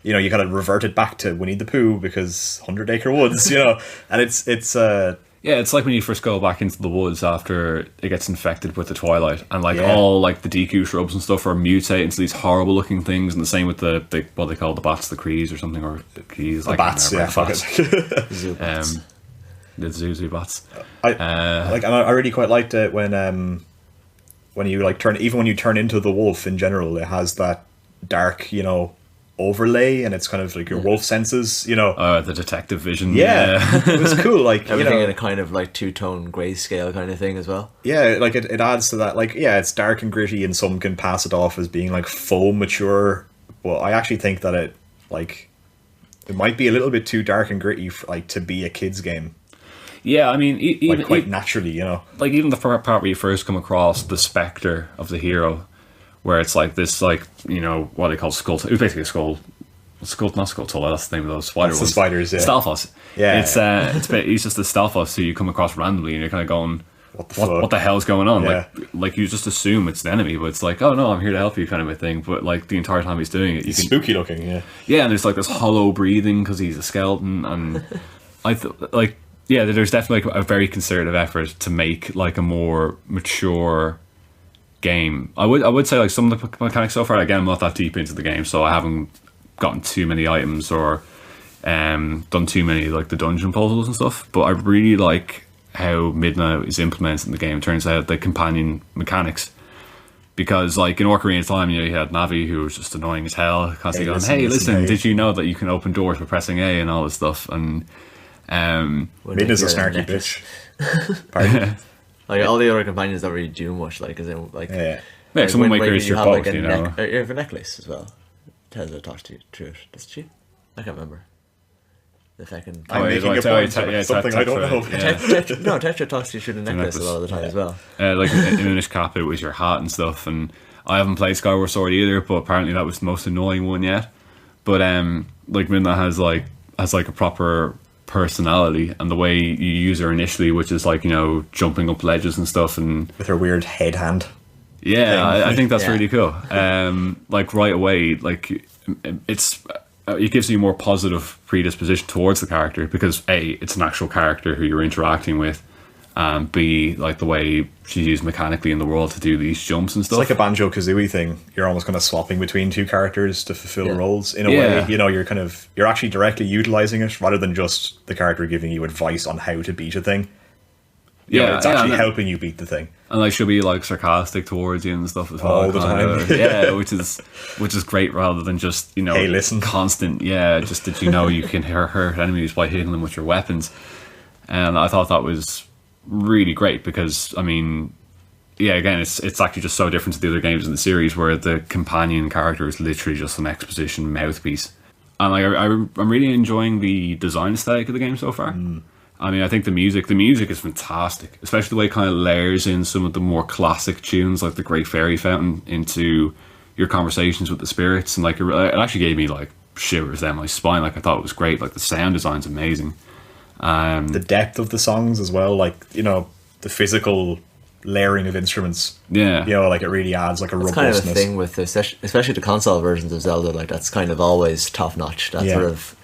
you gotta revert it back to Winnie the Pooh because 100 Acre Woods, and it's yeah, it's like when you first go back into the woods after it gets infected with the Twilight, and all like the Deku shrubs and stuff are mutate into these horrible looking things, and the same with the what they call the bats, the Krees or something, or the Keys, like bats, yeah, fuck bats. The Zuzu bats. I really quite liked it when you like turn into the wolf in general, it has that dark, overlay, and it's kind of like your wolf senses, the detective vision. It was cool, like everything in a kind of like two-tone grayscale kind of thing as well. Yeah, like it adds to that. Like, yeah, it's dark and gritty, and some can pass it off as being like faux mature, but I actually think that it might be a little bit too dark and gritty to be a kid's game. Yeah, I mean, even quite naturally, like even the part where you first come across the specter of the hero, where it's like this, like, what they call skull. It was basically a skull, not Skulltula. That's the name of those spider ones. The spiders, yeah. Stalfos. Yeah, he's just a Stalfos who you come across randomly, and you're kind of going, what the hell's going on? Yeah. Like you just assume it's an enemy, but it's like, oh no, I'm here to help you, kind of a thing. But like the entire time he's doing it, he's spooky looking, yeah. Yeah, and there's like this hollow breathing because he's a skeleton, and there's definitely a very concerted effort to make like a more mature game. I would say like some of the mechanics so far, again, I'm not that deep into the game, so I haven't gotten too many items or done too many like the dungeon puzzles and stuff, but I really like how Midna is implemented in the game. It turns out the companion mechanics, because like in Ocarina of Time, you had Navi, who was just annoying as hell, constantly going, hey, listen, did you know that you can open doors by pressing A and all this stuff? And Midna's a snarky bitch. Pardon? Like all the other companions don't really do much. Like, as in, like, like someone might curse your boat, you have a necklace as well. Tesla talks to you through it. Does she? I can't remember. The second. I'm making a point about something I don't know. No, Tetra talks to you through the necklace a lot of the time as well. Like in Minish Cap, it was your hat and stuff, and I haven't played Skyward Sword either, but apparently that was the most annoying one yet. But like Midna has like a proper personality, and the way you use her initially, which is like, jumping up ledges and stuff, and with her weird head hand. Yeah, I think that's really cool. Like right away, like it gives you a more positive predisposition towards the character, because A, it's an actual character who you're interacting with, and B, like the way she's used mechanically in the world to do these jumps and stuff. It's like a Banjo-Kazooie thing. You're almost kind of swapping between two characters to fulfill roles in a way. You're actually directly utilizing it rather than just the character giving you advice on how to beat a thing. It's actually helping you beat the thing. And like she'll be like sarcastic towards you and stuff as well. All the time. which is great, rather than just, hey, listen. Constant, just that you can hurt enemies by hitting them with your weapons. And I thought that was really great, because I mean, again, it's actually just so different to the other games in the series, where the companion character is literally just an exposition mouthpiece. And like I'm really enjoying the design aesthetic of the game so far. I mean, I think the music is fantastic, especially the way it kind of layers in some of the more classic tunes, like the Great Fairy Fountain, into your conversations with the spirits, and like it actually gave me like shivers down my spine. Like, I thought it was great. Like, the sound design's amazing. The depth of the songs as well, like, the physical layering of instruments. Yeah. Like, it really adds like a robustness. It's kind of a thing with especially the console versions of Zelda, like, that's kind of always top notch. That sort of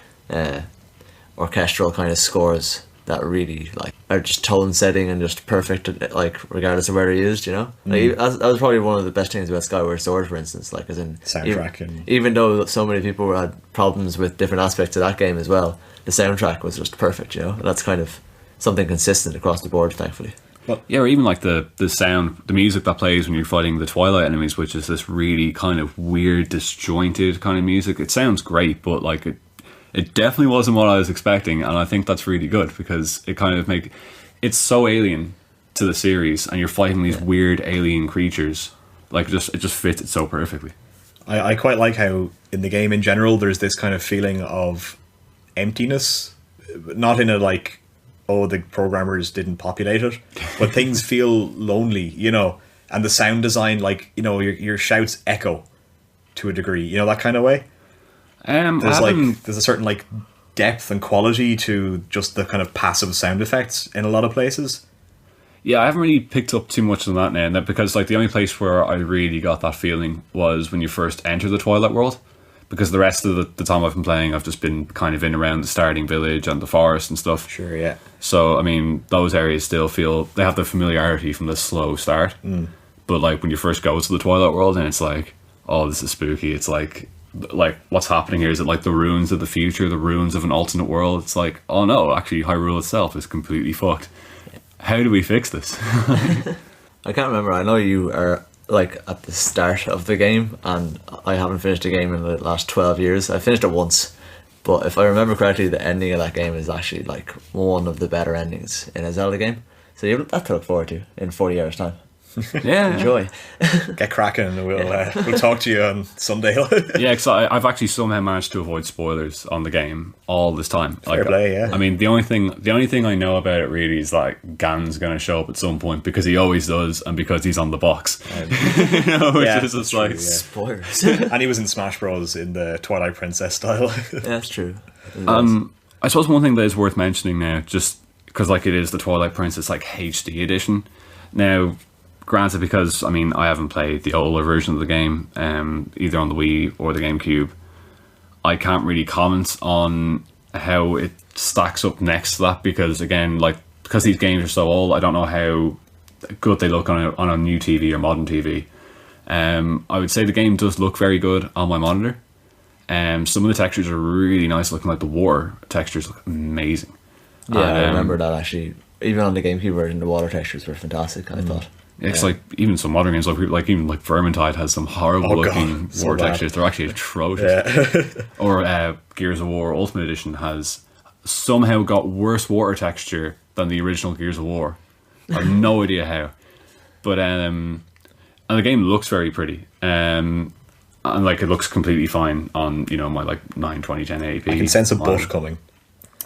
orchestral kind of scores that really like are just tone setting and just perfect, like, regardless of where they're used, Like, that was probably one of the best things about Skyward Sword, for instance, like, as in soundtrack. Even though so many people had problems with different aspects of that game as well, the soundtrack was just perfect, And that's kind of something consistent across the board, thankfully. Or even like the sound, the music that plays when you're fighting the Twilight enemies, which is this really kind of weird, disjointed kind of music. It sounds great, but like it definitely wasn't what I was expecting, and I think that's really good, because it kind of it's so alien to the series, and you're fighting these weird alien creatures. Like, it just fits it so perfectly. I quite like how in the game in general there's this kind of feeling of emptiness, not in a like, oh, the programmers didn't populate it, but things feel lonely, you know, and the sound design, like, you know, your shouts echo to a degree, you know, that kind of way. There's a certain like depth and quality to just the kind of passive sound effects in a lot of places. Yeah, I haven't really picked up too much on that now, because like the only place where I really got that feeling was when you first enter the Twilight world, because the rest of the time I've been playing, I've just been kind of in around the starting village and the forest and stuff. Sure, yeah. So, I mean, those areas still feel, they have the familiarity from the slow start. But like when you first go to the Twilight world and it's like, oh, this is spooky. It's like what's happening here? Is it like the ruins of the future, the ruins of an alternate world? It's like, oh no, actually Hyrule itself is completely fucked. How do we fix this? I can't remember. I know you are like at the start of the game, and I haven't finished the game in the last 12 years. I finished it once, but if I remember correctly, the ending of that game is actually like one of the better endings in a Zelda game. So you have that to look forward to in 40 hours time. Yeah, Enjoy. Get cracking, and we'll talk to you on Sunday. Yeah, because I've actually somehow managed to avoid spoilers on the game all this time. Fair play, yeah. I mean, the only thing I know about it really is like Ganon's going to show up at some point, because he always does, and because he's on the box. You know, which is just like true, yeah. Spoilers. And he was in Smash Bros in the Twilight Princess style. Yeah, that's true. I suppose one thing that is worth mentioning now, just because like it is the Twilight Princess like HD edition. Now, granted, because I mean I haven't played the older version of the game, either on the Wii or the GameCube, I can't really comment on how it stacks up next to that, because again, like, because these games are so old, I don't know how good they look on a new TV or modern TV. I would say the game does look very good on my monitor. Some of the textures are really nice looking, like the water textures look amazing. Yeah, I remember that actually. Even on the GameCube version, the water textures were fantastic, I thought. It's like even some modern games, like even like Vermintide has some horrible looking so water bad. textures. They're actually atrocious. Yeah. Or Gears of War Ultimate Edition has somehow got worse water texture than the original Gears of War. I have no idea how, but and the game looks very pretty. And like it looks completely fine on, you know, my like 920 1080p. I can sense a butt coming.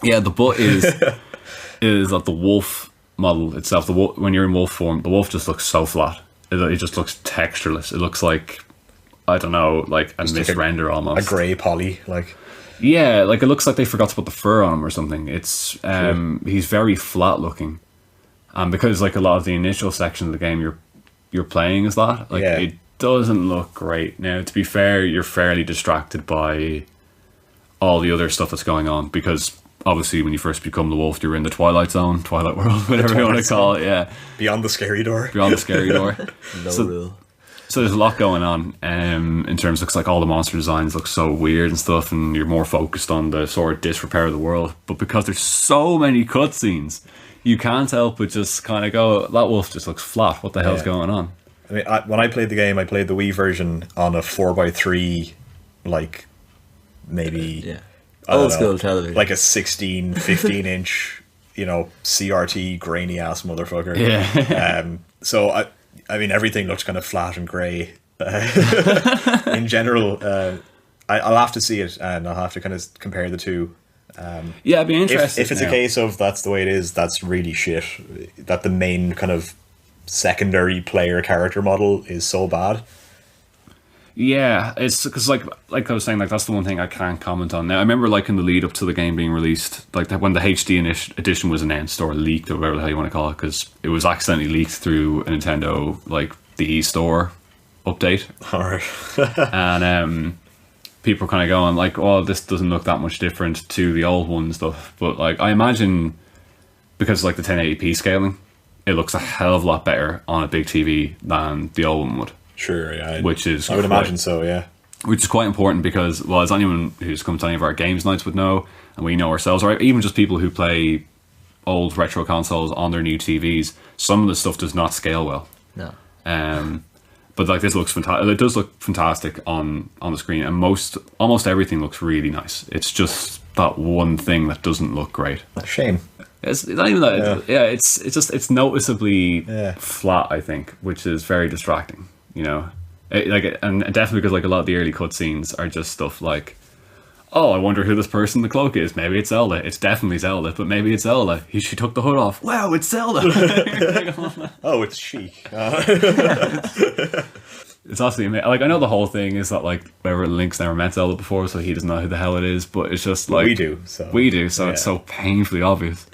Yeah, the butt is that the wolf model itself, when you're in wolf form, the wolf just looks so flat. It just looks textureless. It looks like, I don't know, like a misrender almost. A grey poly, like. Yeah, like it looks like they forgot to put the fur on him or something. It's he's very flat looking, and because like a lot of the initial section of the game you're playing is that, like, it doesn't look great. Now, to be fair, you're fairly distracted by all the other stuff that's going on, because obviously when you first become the wolf, you're in the Twilight Zone, Twilight World, whatever you want to call it. Yeah, beyond the scary door. Beyond the scary door. Rule. So there's a lot going on in terms of, like, all the monster designs look so weird and stuff, and you're more focused on the sort of disrepair of the world. But because there's so many cutscenes, you can't help but just kind of go, that wolf just looks flat. What the hell's going on? I mean, when I played the game, I played the Wii version on a 4x3, like, maybe old school television, like a 16, 15 inch, you know, CRT grainy ass motherfucker. Yeah. So I mean, everything looks kind of flat and grey. In general, I'll have to see it, and I'll have to kind of compare the two. Yeah, I'd be interested. If it's a case of that's the way it is, that's really shit. That the main kind of secondary player character model is so bad. Yeah, it's because like I was saying, like, that's the one thing I can't comment on. Now, I remember, like, in the lead up to the game being released, like when the HD edition was announced or leaked or whatever the hell you want to call it, because it was accidentally leaked through a Nintendo, like, the eStore update. Alright. And people were kind of going like, oh, this doesn't look that much different to the old one and stuff. But like, I imagine because like the 1080p scaling, it looks a hell of a lot better on a big TV than the old one would. Sure, yeah. I would imagine so, yeah. Which is quite important because, well, as anyone who's come to any of our games nights would know, and we know ourselves, or even just people who play old retro consoles on their new TVs, some of the stuff does not scale well. No. But like, this looks fantastic. It does look fantastic on the screen, and almost everything looks really nice. It's just that one thing that doesn't look great. Shame. It's not even that. Yeah, it's noticeably flat, I think, which is very distracting. You know, and definitely because like a lot of the early cutscenes are just stuff like, oh, I wonder who this person in the cloak is. Maybe it's Zelda. It's definitely Zelda, but maybe it's Zelda. She took the hood off. Wow, it's Zelda. Oh, it's she. It's absolutely amazing. Like, I know the whole thing is that, like, whoever Link's never met Zelda before, so he doesn't know who the hell it is, but it's just like... We do, so yeah. It's so painfully obvious.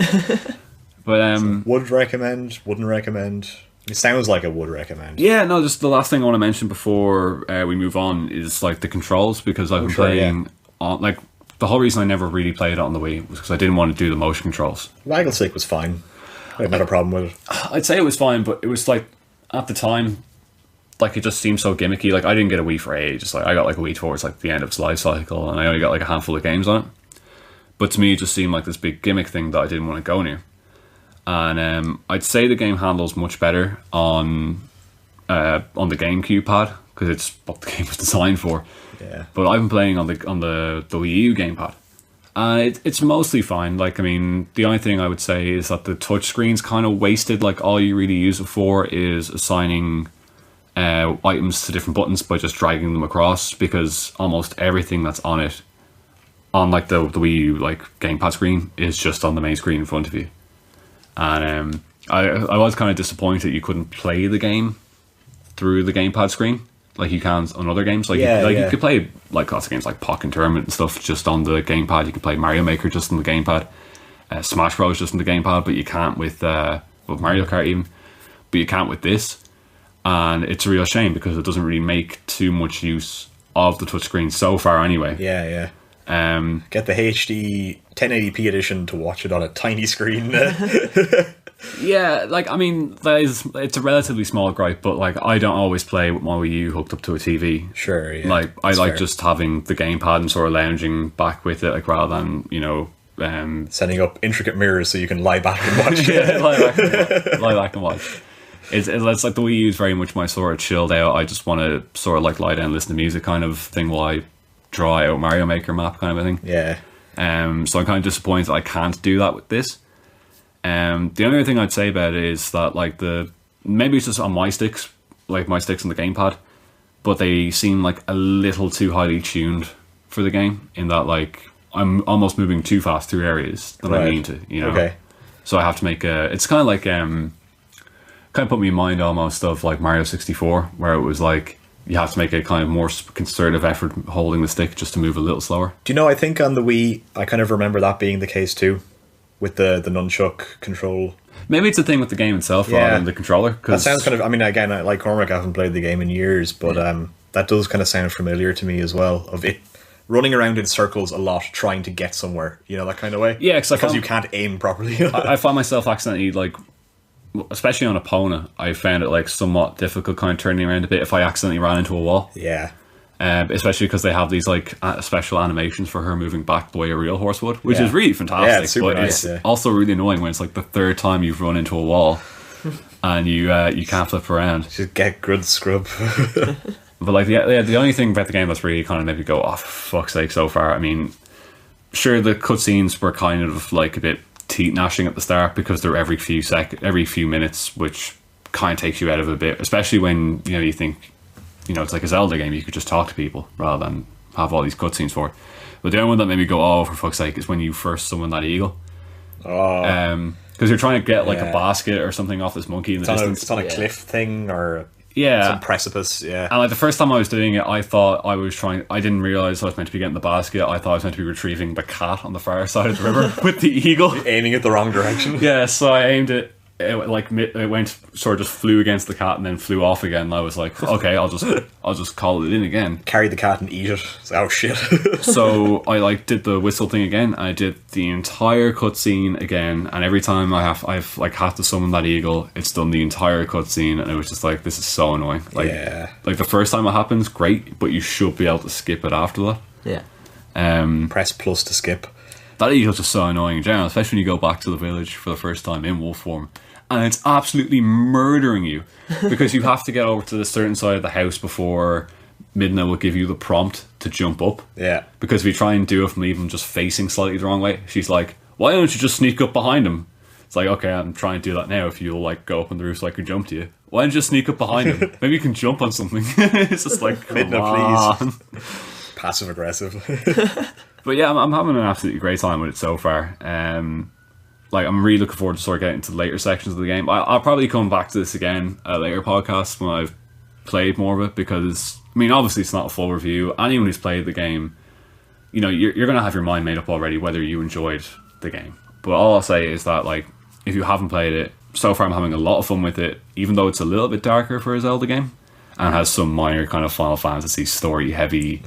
But, so would recommend, wouldn't recommend... It sounds like I would recommend. Yeah, no, just the last thing I want to mention before we move on is, like, the controls, because I've been playing... on, like, the whole reason I never really played it on the Wii was because I didn't want to do the motion controls. Waggle stick was fine. I had not a problem with it. I'd say it was fine, but it was like, at the time, like, it just seemed so gimmicky. Like, I didn't get a Wii for ages. Like, I got like a Wii towards like the end of its life cycle, and I only got like a handful of games on it. But to me, it just seemed like this big gimmick thing that I didn't want to go near. And I'd say the game handles much better on the GameCube pad, because it's what the game was designed for. Yeah. But I've been playing on the Wii U gamepad, and it's mostly fine. Like, I mean, the only thing I would say is that the touchscreen's kind of wasted. Like, all you really use it for is assigning items to different buttons by just dragging them across, because almost everything that's on it, on like the Wii U like gamepad screen, is just on the main screen in front of you. And I was kind of disappointed you couldn't play the game through the gamepad screen like you can on other games. Like, you could play like lots of games like Pokken Tournament and stuff just on the gamepad. You could play Mario Maker just on the gamepad, Smash Bros just on the gamepad, but you can't with Mario Kart even. But you can't with this, and it's a real shame because it doesn't really make too much use of the touchscreen so far anyway. Yeah. Get the HD 1080p edition to watch it on a tiny screen. Yeah, like, I mean, it's a relatively small gripe, but like, I don't always play with my Wii U hooked up to a TV. Sure, yeah. Like, I like fair. just having the gamepad and sort of lounging back with it, like, rather than, you know, setting up intricate mirrors so you can lie back and watch. lie back and watch. It's like the Wii U is very much my sort of chilled out, I just want to sort of like lie down and listen to music kind of thing while I draw out Mario Maker map kind of a thing. Yeah. So I'm kind of disappointed that I can't do that with this. The only other thing I'd say about it is that, like, maybe it's just on my sticks, like my sticks on the gamepad, but they seem like a little too highly tuned for the game, in that, like, I'm almost moving too fast through areas that I mean to, you know. Okay. So I have to make it's kind of like kind of put me in mind almost of like Mario 64, where it was like you have to make a kind of more concerted effort holding the stick just to move a little slower. Do you know, I think on the Wii, I kind of remember that being the case too, with the nunchuck control. Maybe it's a thing with the game itself rather than the controller. That sounds kind of, I mean, again, like Cormac, I haven't played the game in years, but that does kind of sound familiar to me as well, of it running around in circles a lot, trying to get somewhere, you know, that kind of way. Yeah, because you can't aim properly. I find myself accidentally, like, especially on Epona, I found it like somewhat difficult kind of turning around a bit if I accidentally ran into a wall. Yeah. Especially because they have these like special animations for her moving back the way a real horse would, which is really fantastic. Yeah, it's super but nice, it's also really annoying when it's like the third time you've run into a wall and you can't flip around. Just get good scrub. But like the only thing about the game that's really kind of made me go, oh, for fuck's sake, so far. I mean, sure, the cutscenes were kind of like a bit teeth gnashing at the start because they're every few minutes, which kind of takes you out of it a bit, especially when, you know, you think, you know, it's like a Zelda game, you could just talk to people rather than have all these cutscenes for it. But the only one that made me go, oh, for fuck's sake, is when you first summon that eagle. Oh. Because you're trying to get like a basket or something off this monkey in the distance. It's on a cliff thing or some precipice, And like the first time I was doing it, I thought I didn't realise I was meant to be getting the basket. I thought I was meant to be retrieving the cat on the far side of the river with the eagle. Aiming it the wrong direction. Yeah, so I aimed it. It went sort of just flew against the cat and then flew off again. And I was like, okay, I'll just call it in again. Carry the cat and eat it. Oh shit! So I like did the whistle thing again. I did the entire cutscene again, and every time I've had to summon that eagle, it's done the entire cutscene, and it was just like, this is so annoying. Like the first time it happens, great, but you should be able to skip it after that. Yeah. Press plus to skip. That eagle's just so annoying in general, especially when you go back to the village for the first time in wolf form. And it's absolutely murdering you because you have to get over to the certain side of the house before Midna will give you the prompt to jump up. Yeah. Because if you try and do it from even just facing slightly the wrong way, she's like, why don't you just sneak up behind him? It's like, okay, I'm trying to do that now if you'll like go up on the roof so I can jump to you. Why don't you just sneak up behind him? Maybe you can jump on something. It's just like, Midna, please. Passive aggressive. But yeah, I'm having an absolutely great time with it so far. Like, I'm really looking forward to sort of getting into the later sections of the game. I'll probably come back to this again at a later podcast when I've played more of it, because, I mean, obviously it's not a full review. Anyone who's played the game, you know, you're going to have your mind made up already whether you enjoyed the game. But all I'll say is that, like, if you haven't played it, so far I'm having a lot of fun with it, even though it's a little bit darker for a Zelda game and has some minor kind of Final Fantasy story heavy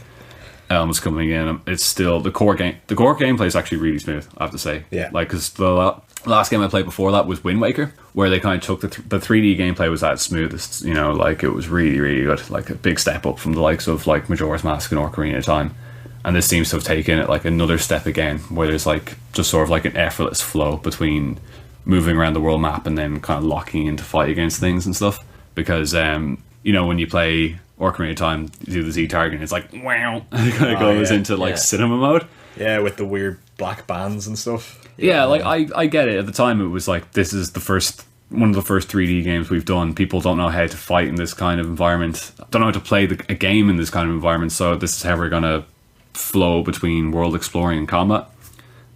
elements coming in. It's still the core gameplay is actually really smooth, I have to say. Yeah. Like, because the last game I played before that was Wind Waker, where they kind of took the 3D gameplay was at its smoothest, you know, like, it was really, really good, like a big step up from the likes of like Majora's Mask and Ocarina of Time. And this seems to have taken it like another step again, where there's like just sort of like an effortless flow between moving around the world map and then kind of locking in to fight against things and stuff. Because you know, when you play Ocarina of Time, you do the Z target and it's like, wow, it kind of goes into like cinema mode. Yeah, with the weird black bands and stuff. Yeah, like I get it. At the time, it was like, this is one of the first 3D games we've done. People don't know how to fight in this kind of environment. Don't know how to play a game in this kind of environment. So this is how we're gonna flow between world exploring and combat.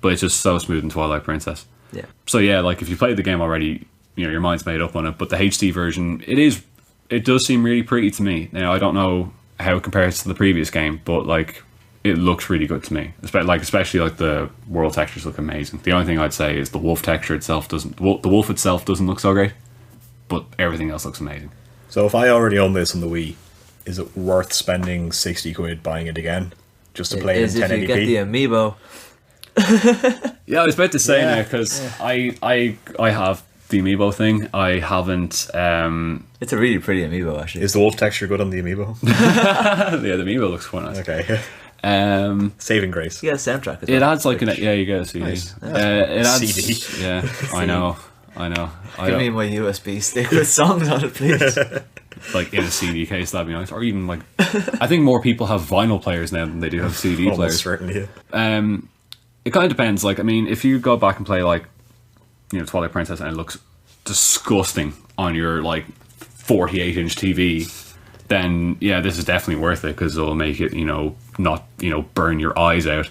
But it's just so smooth in Twilight Princess. Yeah. So yeah, like, if you played the game already, you know, your mind's made up on it. But the HD version, it does seem really pretty to me. Now, I don't know how it compares to the previous game, but like, it looks really good to me. Especially like the world textures look amazing. The only thing I'd say is the wolf texture itself doesn't look so great, but everything else looks amazing. So if I already own this on the Wii, is it worth spending 60 quid buying it again just to play it in 1080p? If you get the amiibo. Yeah, I was about to say now, because I have the amiibo thing. I haven't. It's a really pretty amiibo, actually. Is the wolf texture good on the amiibo? Yeah, the amiibo looks quite nice. Okay. Saving grace. Yeah, soundtrack as well. It adds like you get a CD. Nice. It adds CD. Yeah, I know. Give me my USB stick with songs on it, please. Like, in a CD case, that'd be nice. Or even like, I think more people have vinyl players now than they do have CD Almost players. certainly. It kind of depends. Like, I mean, if you go back and play like, you know, Twilight Princess and it looks disgusting on your like 48-inch TV, then yeah, this is definitely worth it, because it'll make it, you know, not, you know, burn your eyes out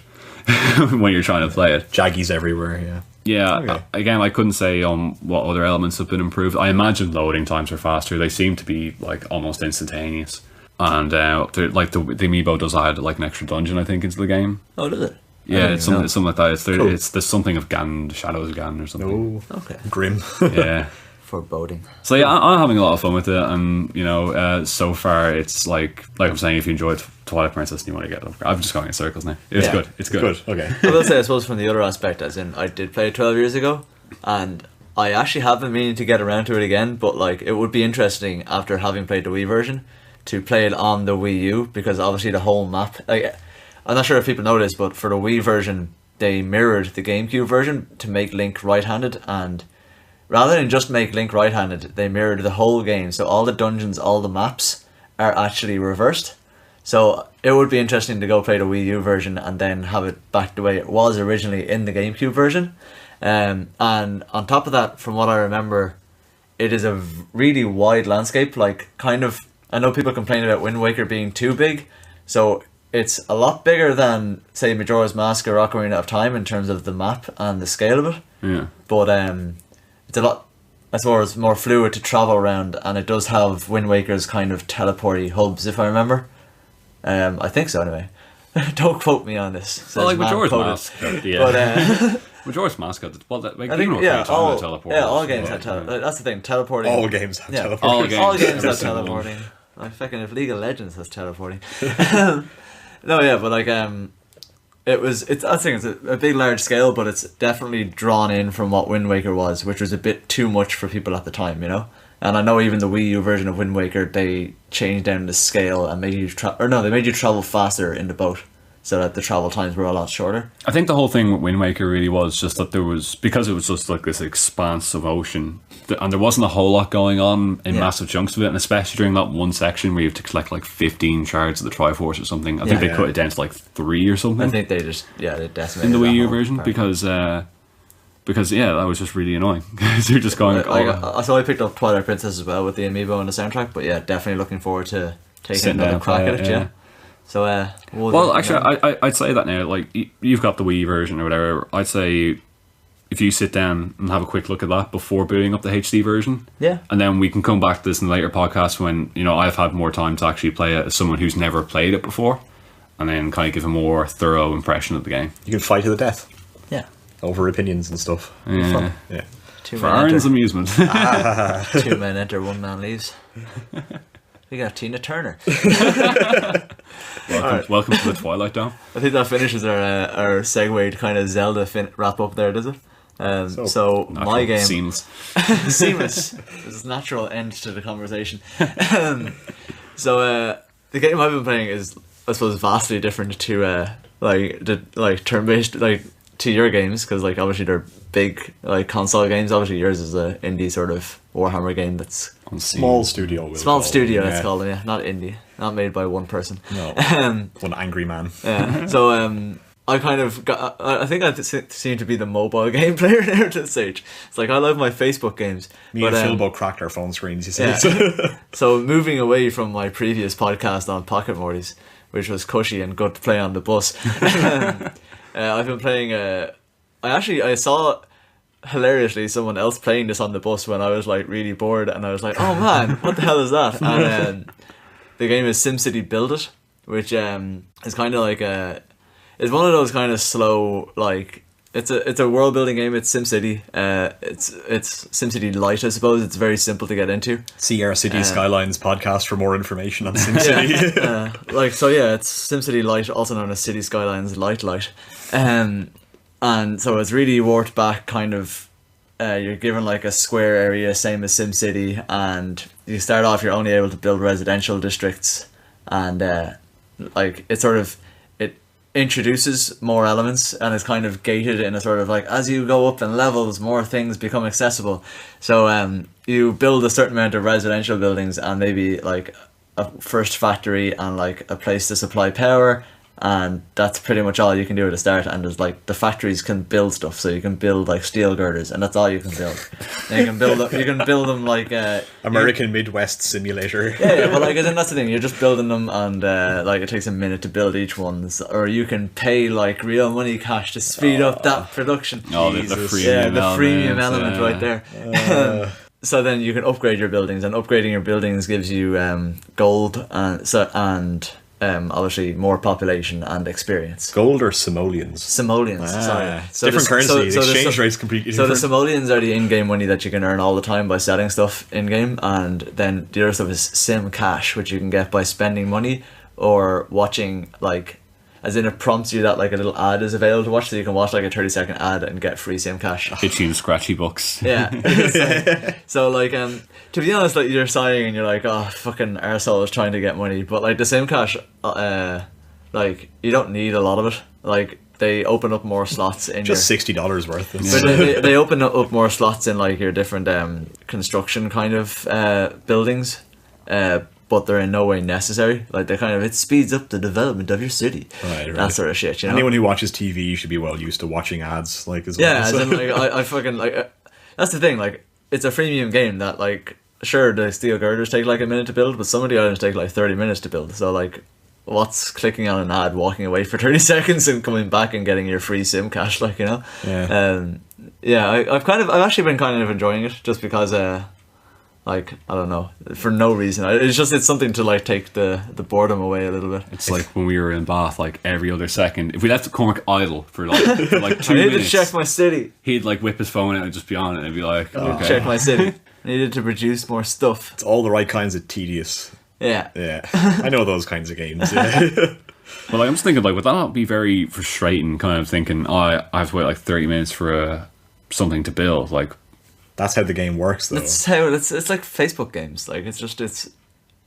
when you're trying to play it. Jaggies everywhere, yeah. Yeah, Okay. Again, I couldn't say what other elements have been improved. I imagine loading times are faster. They seem to be like almost instantaneous. And like the amiibo does add like an extra dungeon, I think, into the game. Oh, does it? Yeah, it's something like that. Cool. It's there's something of Ganon, Shadows of Ganon or something. Oh, Okay. grim. Yeah. Foreboding. So yeah, I'm having a lot of fun with it, and you know, so far it's like I'm saying, if you enjoyed Twilight Princess and you want to get it, I'm just going in circles now. It's good. It's good. Good, okay. I will say, I suppose, from the other aspect, as in, I did play it 12 years ago, and I actually have been meaning to get around to it again, but like, it would be interesting, after having played the Wii version, to play it on the Wii U, because obviously the whole map, like, I'm not sure if people know this, but for the Wii version, they mirrored the GameCube version to make Link right-handed, and rather than just make Link right-handed, they mirrored the whole game, so all the dungeons, all the maps are actually reversed. So it would be interesting to go play the Wii U version and then have it back the way it was originally in the GameCube version. And on top of that, from what I remember, it is a really wide landscape. Like, kind of, I know people complain about Wind Waker being too big, so it's a lot bigger than, say, Majora's Mask or Ocarina of Time in terms of the map and the scale of it. Yeah. But it's a lot, I suppose, more fluid to travel around, and it does have Wind Waker's kind of teleporty hubs, if I remember. I think so, anyway. Don't quote me on this. Well, like Majora's quoted. Mask. Yeah. But Majora's Mask. Like, I think, all games yeah, have teleporting. That's the thing, teleporting. All games have teleporting. All games have Every single one. teleporting. Like, fucking, if League of Legends has teleporting. No, yeah, but like, I think it's a big, large scale, but it's definitely drawn in from what Wind Waker was, which was a bit too much for people at the time, you know? And I know even the Wii U version of Wind Waker, they changed down the scale and made you they made you travel faster in the boat, so that the travel times were a lot shorter. I think the whole thing with Wind Waker really was just that because it was just like this expanse of ocean, and there wasn't a whole lot going on in massive chunks of it, and especially during that one section where you have to collect like 15 shards of the Triforce or something. I think they cut it down to like 3 or something. I think they decimated in the Wii U that whole version part. because yeah, that was just really annoying. You're just going so I picked up Twilight Princess as well with the amiibo and the soundtrack, but yeah, definitely looking forward to taking another crack at it. Yeah. So Well, actually, I'd say that now. Like, you've got the Wii version or whatever. I'd say if you sit down and have a quick look at that before booting up the HD version, Yeah. and then we can come back to this in a later podcast when, you know, I've had more time to actually play it as someone who's never played it before, and then kind of give a more thorough impression of the game. You can fight to the death Yeah. over opinions and stuff. Yeah. Yeah. For Aaron's amusement. 2 men enter, 1 man leaves. We got Tina Turner. Welcome to the Twilight Dome. I think that finishes our segue to kind of Zelda wrap up there, does it? So my game Seamless. seamless. There's a natural end to the conversation. So the game I've been playing is, I suppose, vastly different to turn-based to your games, because like obviously they're big like console games. Obviously yours is a indie sort of Warhammer game that's On Steam. Small studio. small studio. Yeah. Let's call it, yeah, not indie, not made by one person. No. One angry man. Yeah. So I kind of got, I think I seem to be the mobile game player there at this stage. It's like I love my Facebook games. Me and Phil both cracked our phone screens, you see. Yeah. So moving away from my previous podcast on Pocket Mortys, which was cushy and good to play on the bus, I've been playing. I saw hilariously someone else playing this on the bus when I was like really bored, and I was like, "Oh man, what the hell is that?" And the game is SimCity BuildIt, which is kind of like it's one of those kind of slow, like it's a world building game. It's SimCity. It's SimCity Lite, I suppose. It's very simple to get into. See our City Skylines podcast for more information on SimCity. Yeah. It's SimCity Lite, also known as City Skylines Lite. And so it's really warped back, kind of. You're given like a square area, same as SimCity, and you start off. You're only able to build residential districts, and it introduces more elements, and it's kind of gated in a sort of like, as you go up in levels, more things become accessible. So you build a certain amount of residential buildings, and maybe like a first factory and like a place to supply power, and that's pretty much all you can do at the start. And there's like the factories can build stuff, so you can build like steel girders, and that's all you can build. And you can build them like American Midwest simulator. yeah, but like, that's the thing. You're just building them, and like it takes a minute to build each one, or you can pay like real money cash to speed up that production. Oh, the freemium element right there. So then you can upgrade your buildings, and upgrading your buildings gives you gold and obviously more population and experience. Gold or simoleons? Simoleons, sorry. So different currency. The exchange rate's completely different. So the simoleons are the in-game money that you can earn all the time by selling stuff in-game, and then the other stuff is sim cash, which you can get by spending money or watching, like, as in it prompts you that like a little ad is available to watch, so you can watch like a 30-second ad and get free sim cash. Itchy and scratchy books. Yeah. So like to be honest, like, you're sighing and you're like, oh, fucking arsehole is trying to get money, but like the sim cash, like you don't need a lot of it. Like they open up more slots in just $60 worth. But they open up more slots in like your different construction kind of buildings, but they're in no way necessary. Like it speeds up the development of your city. Right. That sort of shit, you know. Anyone who watches TV should be well used to watching ads, like, as well. Yeah, as in, like, I fucking like. That's the thing. Like, it's a freemium game that, like, sure, the steel girders take like a minute to build, but some of the items take like 30 minutes to build. So like, what's clicking on an ad, walking away for 30 seconds, and coming back and getting your free sim cash? Like, you know. Yeah. I've actually been kind of enjoying it, just because like, I don't know, for no reason. It's something to like take the boredom away a little bit. It's like when we were in Bath, like every other second, if we left Cormac idle for like 2 minutes, I needed to check my city. He'd like whip his phone out and just be on it and be like, okay. Check my city. I needed to produce more stuff. It's all the right kinds of tedious. Yeah. Yeah. I know those kinds of games. Yeah. Well, I'm just thinking, like, would that not be very frustrating, kind of thinking, oh, I have to wait like 30 minutes for something to build? Like, that's how the game works, though. That's how it's like Facebook games. Like, it's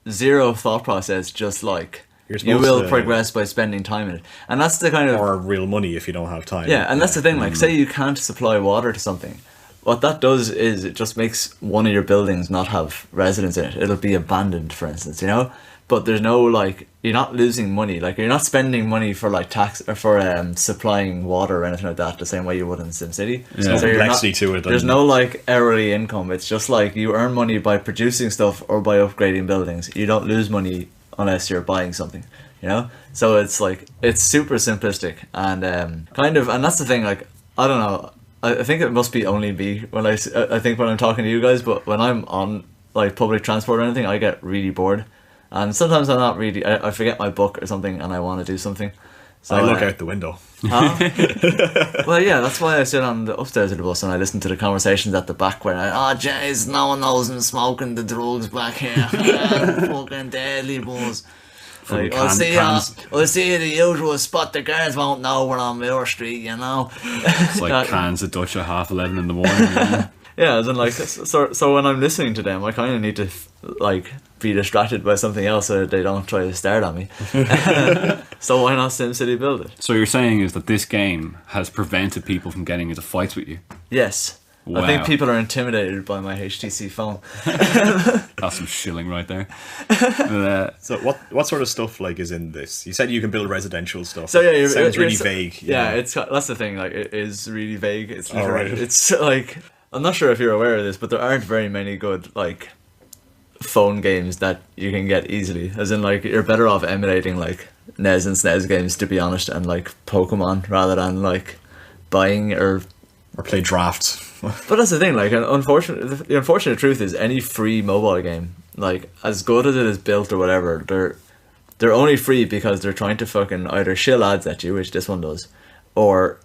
zero thought process. Just like you will progress by spending time in it, and that's the kind of, or real money if you don't have time. Yeah, and that's the thing. Like, say you can't supply water to something, what that does is it just makes one of your buildings not have residents in it. It'll be abandoned, for instance. You know. But there's no, like, you're not losing money. Like, you're not spending money for, like, tax or for supplying water or anything like that the same way you would in SimCity. There's no complexity to it. There's no, like, hourly income. It's just, like, you earn money by producing stuff or by upgrading buildings. You don't lose money unless you're buying something. you know. So it's like it's super simplistic and kind of, and that's the thing. Like I don't know. I think it must be only me when I think when I'm talking to you guys, but when I'm on like public transport or anything, I get really bored, and sometimes I'm not really. I forget my book or something, and I want to do something. So I look out the window. Huh? Well, yeah, that's why I sit on the upstairs of the bus and I listen to the conversations at the back where oh jeez, no one knows I'm smoking the drugs back here. Fucking deadly buzz. Like, I'll see the usual spot. The guards won't know we're on Miller Street, you know. It's like cans of Dutch at 11:30 in the morning. You know? Yeah, as in like so when I'm listening to them, I kind of need to like be distracted by something else so that they don't try to stare at me. So why not SimCity BuildIt? So you're saying is that this game has prevented people from getting into fights with you? Yes. Wow. I think people are intimidated by my HTC phone. That's some shilling right there. So what sort of stuff like is in this? You said you can build residential stuff. So yeah, it sounds really vague. Yeah, that's the thing. Like it is really vague. It's right. It's like I'm not sure if you're aware of this, but there aren't very many good like phone games that you can get easily. As in, like you're better off emulating like NES and SNES games, to be honest, and like Pokemon rather than like buying or play drafts. But that's the thing, like the unfortunate truth is any free mobile game, like as good as it is built or whatever, they're only free because they're trying to fucking either shill ads at you, which this one does, or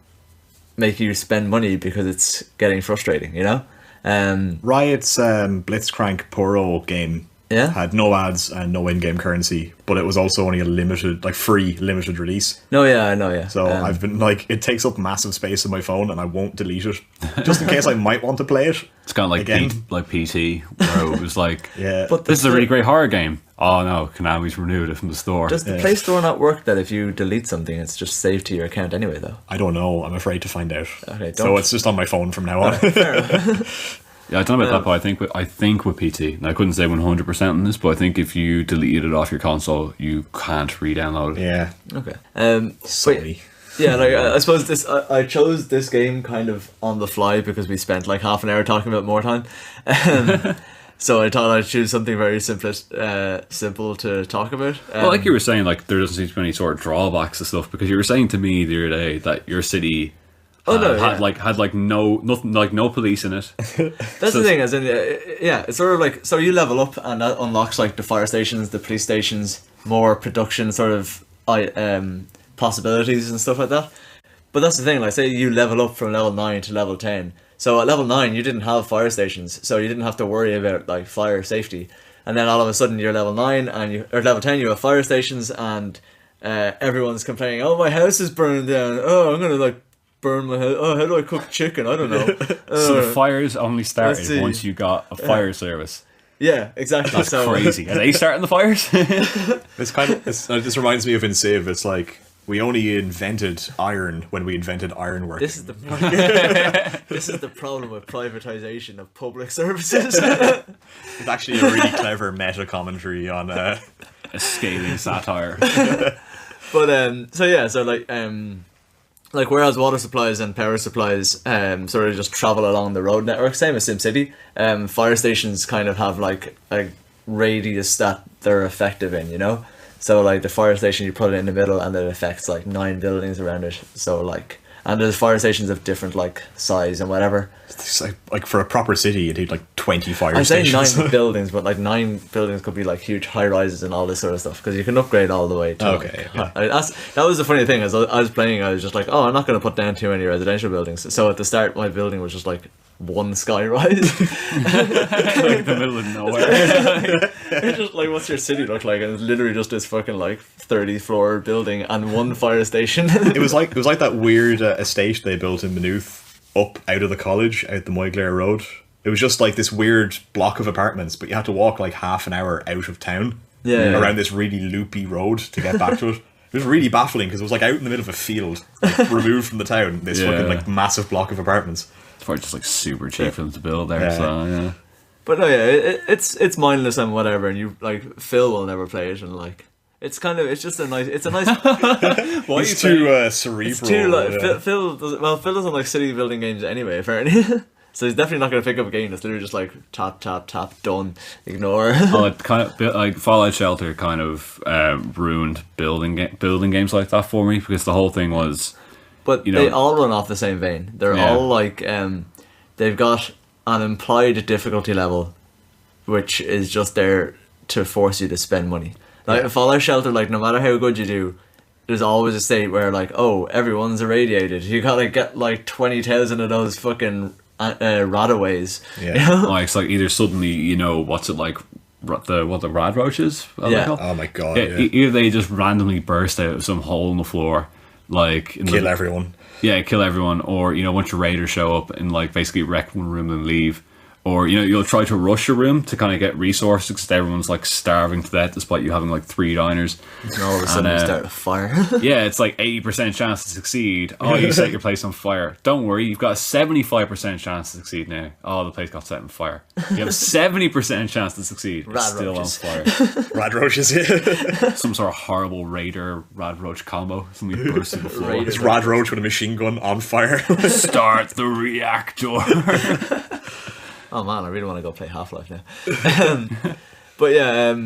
make you spend money because it's getting frustrating, you know? Riot's Blitzcrank Poro game Yeah? had no ads and no in-game currency, but it was also only a limited, like free limited release. No, yeah, I know, yeah. So I've been like, it takes up massive space on my phone, and I won't delete it just in case I might want to play it. It's kind of like Again. like PT, where it was like, Yeah, But this is a really great horror game. Oh no, Konami's renewed it from the store. Does the Play Store not work that if you delete something, it's just saved to your account anyway, though? I don't know. I'm afraid to find out. Okay, So don't. it's just on my phone from now on. Yeah, I don't know about that, but I think with PT, and I couldn't say 100% on this, but I think if you deleted it off your console, you can't re-download it. Yeah, Okay. sorry. Yeah, like I suppose this. I chose this game kind of on the fly because we spent like half an hour talking about Mordheim. So I thought I'd choose something very simple to talk about. Well, like you were saying, like there doesn't seem to be any sort of drawbacks to stuff, because you were saying to me the other day that your city had no police in it. That's the thing, as in, yeah, it's sort of like, so you level up and that unlocks like the fire stations, the police stations, more production sort of possibilities and stuff like that. But that's the thing, like say you level up from level 9 to level 10. So at level 9 you didn't have fire stations, so you didn't have to worry about like fire safety. And then all of a sudden you're level 9 or level 10, you have fire stations, and everyone's complaining, oh, my house is burning down. Oh, I'm gonna like burn my house. Oh, how do I cook chicken? I don't know. So the fires only Let's started see. once you got a fire service. Yeah, exactly. That's so crazy. Are they starting the fires? This reminds me of in Civ. It's like, we only invented iron when we invented ironwork. This is the this is the problem with privatization of public services. It's actually a really clever meta commentary on A scathing satire. But so yeah, so like whereas water supplies and power supplies sort of just travel along the road network, same as SimCity, fire stations kind of have like a radius that they're effective in, you know? So like the fire station, you put it in the middle and it affects like 9 buildings around it. So like, and there's fire stations of different like size and whatever. It's like for a proper city, you'd need like 20 fire I'd say stations. 9 buildings, but like 9 buildings could be like huge high rises and all this sort of stuff, because you can upgrade all the way to Okay, yeah. that was the funny thing, as I was playing, I was just like, oh, I'm not going to put down too many residential buildings. So at the start my building was just like one sky rise. Like the middle of nowhere. It's just like, what's your city look like? And it's literally just this fucking like 30 floor building and one fire station. It was like that weird estate they built in Maynooth up out of the college, out the Moyglare Road. It was just like this weird block of apartments, but you had to walk like half an hour out of town around this really loopy road to get back to it. It was really baffling because it was like out in the middle of a field, like, removed from the town, this fucking like massive block of apartments. It's probably just like super cheap for them to build there. So yeah. But no, yeah, it's mindless and whatever, and you like Phil will never play it, and like it's just a nice. Why it's too cerebral. It's too like Phil doesn't like city building games anyway, apparently. So he's definitely not going to pick up a game that's literally just like tap, tap, tap, done, ignore. Well, it kind of like Fallout Shelter kind of ruined building games like that for me, because the whole thing was, But they all run off the same vein. They're all like, they've got an implied difficulty level, which is just there to force you to spend money. Like Fallout Shelter, like no matter how good you do, there's always a state where like, oh, everyone's irradiated. You gotta get like 20,000 of those fucking radaways. Yeah. You know? like, it's like either suddenly, what's it like, the rad roaches? Yeah. Oh my god. Yeah, either they just randomly burst out of some hole in the floor, like Kill everyone. Yeah, kill everyone, or a bunch of raiders show up and like basically wreck one room and leave. Or you'll try to rush your room to kind of get resources because everyone's like starving to death despite you having like 3 diners. And all of a sudden you start a fire. Yeah, it's like 80% chance to succeed. Oh, you set your place on fire. Don't worry, you've got a 75% chance to succeed now. Oh, the place got set on fire. You have a 70% chance to succeed. It's still on fire. Rad roaches, yeah. Some sort of horrible raider rad roach combo. Something bursts through the floor. It's rad roach with a machine gun on fire. Start the reactor. Oh man, I really want to go play Half-Life now. But yeah,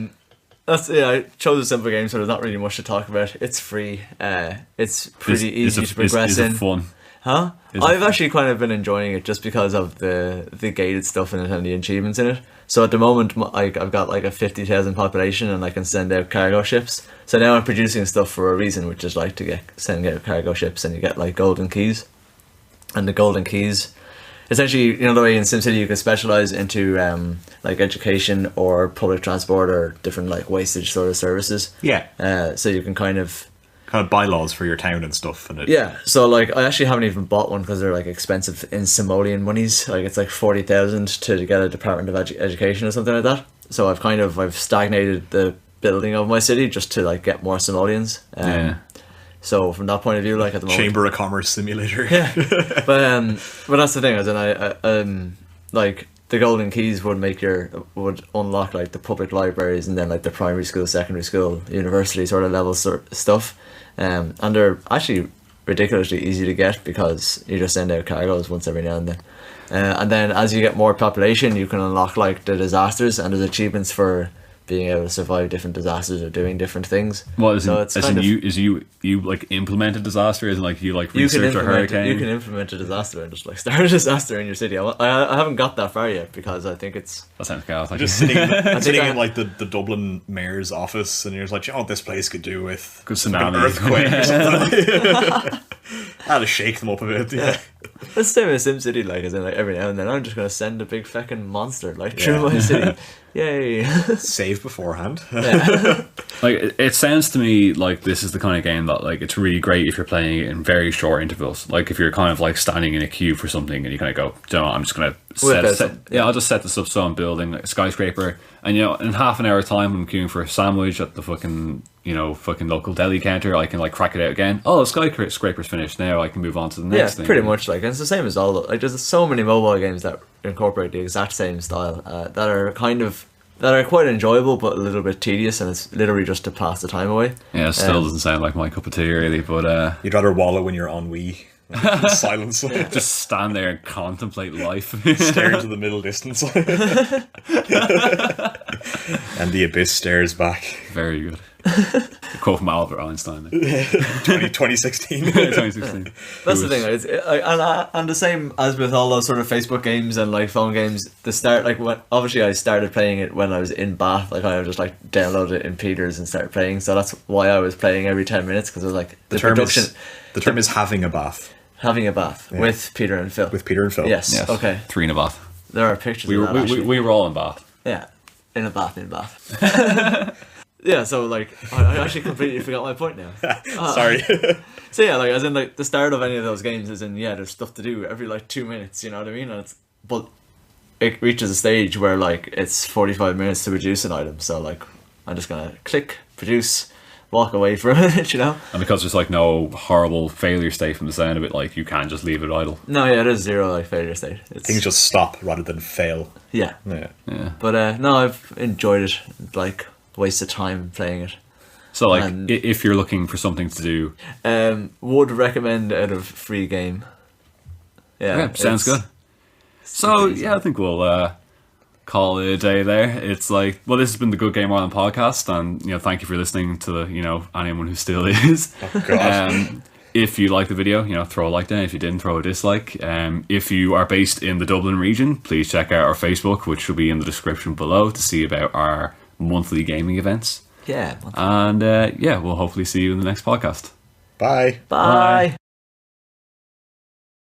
I chose a simple game, so there's not really much to talk about. It's free. It's pretty easy to progress in. Is it fun? Huh? I've actually kind of been enjoying it just because of the gated stuff in it and the achievements in it. So at the moment, I've got like a 50,000 population and I can send out cargo ships. So now I'm producing stuff for a reason, which is like to send out cargo ships, and you get like golden keys. And the golden keys, essentially, the way in SimCity you can specialize into like education or public transport or different like wastage sort of services. Yeah. So you can kind of bylaws for your town and stuff. And so like I actually haven't even bought one because they're like expensive in simoleon monies. Like it's like 40,000 to get a Department of Education or something like that. So I've stagnated the building of my city just to like get more simoleons. So from that point of view, like at the moment, Chamber of Commerce simulator. Yeah, but that's the thing. As in, I like the golden keys would unlock like the public libraries and then like the primary school, secondary school, university sort of level stuff, and they're actually ridiculously easy to get because you just send out cargoes once every now and then, and then as you get more population, you can unlock like the disasters, and there's achievements for being able to survive different disasters or doing different things. Well, you like implement a disaster? Is like you like research a hurricane? You can implement a disaster and just like start a disaster in your city. I haven't got that far yet because I think it's... That sounds chaotic. Just sitting in like the Dublin mayor's office, and you're just like, this place could do with good tsunami, an earthquake or something. I had to shake them up a bit. Yeah. That's the same with SimCity, like, as in, like, every now and then I'm just gonna send a big fucking monster like through my city. Yay. Save beforehand. Yeah. Like it sounds to me like this is the kind of game that like it's really great if you're playing it in very short intervals. Like if you're kind of like standing in a queue for something and you kind of go, I'm just gonna I'll just set this up so I'm building like a skyscraper, and in half an hour time I'm queuing for a sandwich at the fucking local deli counter. I can like crack it out again. Oh, the skyscraper's finished. Now I can move on to the next thing. Yeah, pretty much. Like, and it's the same as all like there's so many mobile games that incorporate the exact same style that are quite enjoyable but a little bit tedious, and it's literally just to pass the time away. Yeah, it still doesn't sound like my cup of tea really, but you'd rather wallow when you're on Wii. Silence. Just stand there and contemplate life. Stare into the middle distance. And the abyss stares back. Very good. A quote from Albert Einstein. 2016. 2016. That's the thing. And the same as with all those sort of Facebook games and like phone games. The start, like, obviously I started playing it when I was in Bath. Like I just like downloaded it in Peters and started playing. So that's why I was playing every 10 minutes, because it was like the production. The term is having a bath. Having a bath with Peter and Phil. With Peter and Phil. Yes. Okay. 3 in a bath. There are pictures of that, actually. We were all in Bath. Yeah. In a bath. Yeah, so like I actually completely forgot my point now. Sorry. So yeah, like as in like the start of any of those games is in there's stuff to do every like 2 minutes, you know what I mean? And but it reaches a stage where like it's 45 minutes to produce an item, so like I'm just gonna click, produce, walk away from it, you know? And because there's like no horrible failure state from the sound of it, like you can't just leave it idle. No, yeah, there's zero like failure state. Things just stop rather than fail. Yeah. But no, I've enjoyed it. Like, waste of time playing it. So like if you're looking for something to do, would recommend out of free game. Yeah, sounds good. So yeah, I think we'll call it a day there. It's like, well, this has been the Good Game Ireland podcast, and thank you for listening to anyone who still is. Oh, God. If you like the video, throw a like down. If you didn't, throw a dislike. If you are based in the Dublin region, please check out our Facebook, which will be in the description below, to see about our monthly gaming events. Yeah. And we'll hopefully see you in the next podcast. Bye. Bye.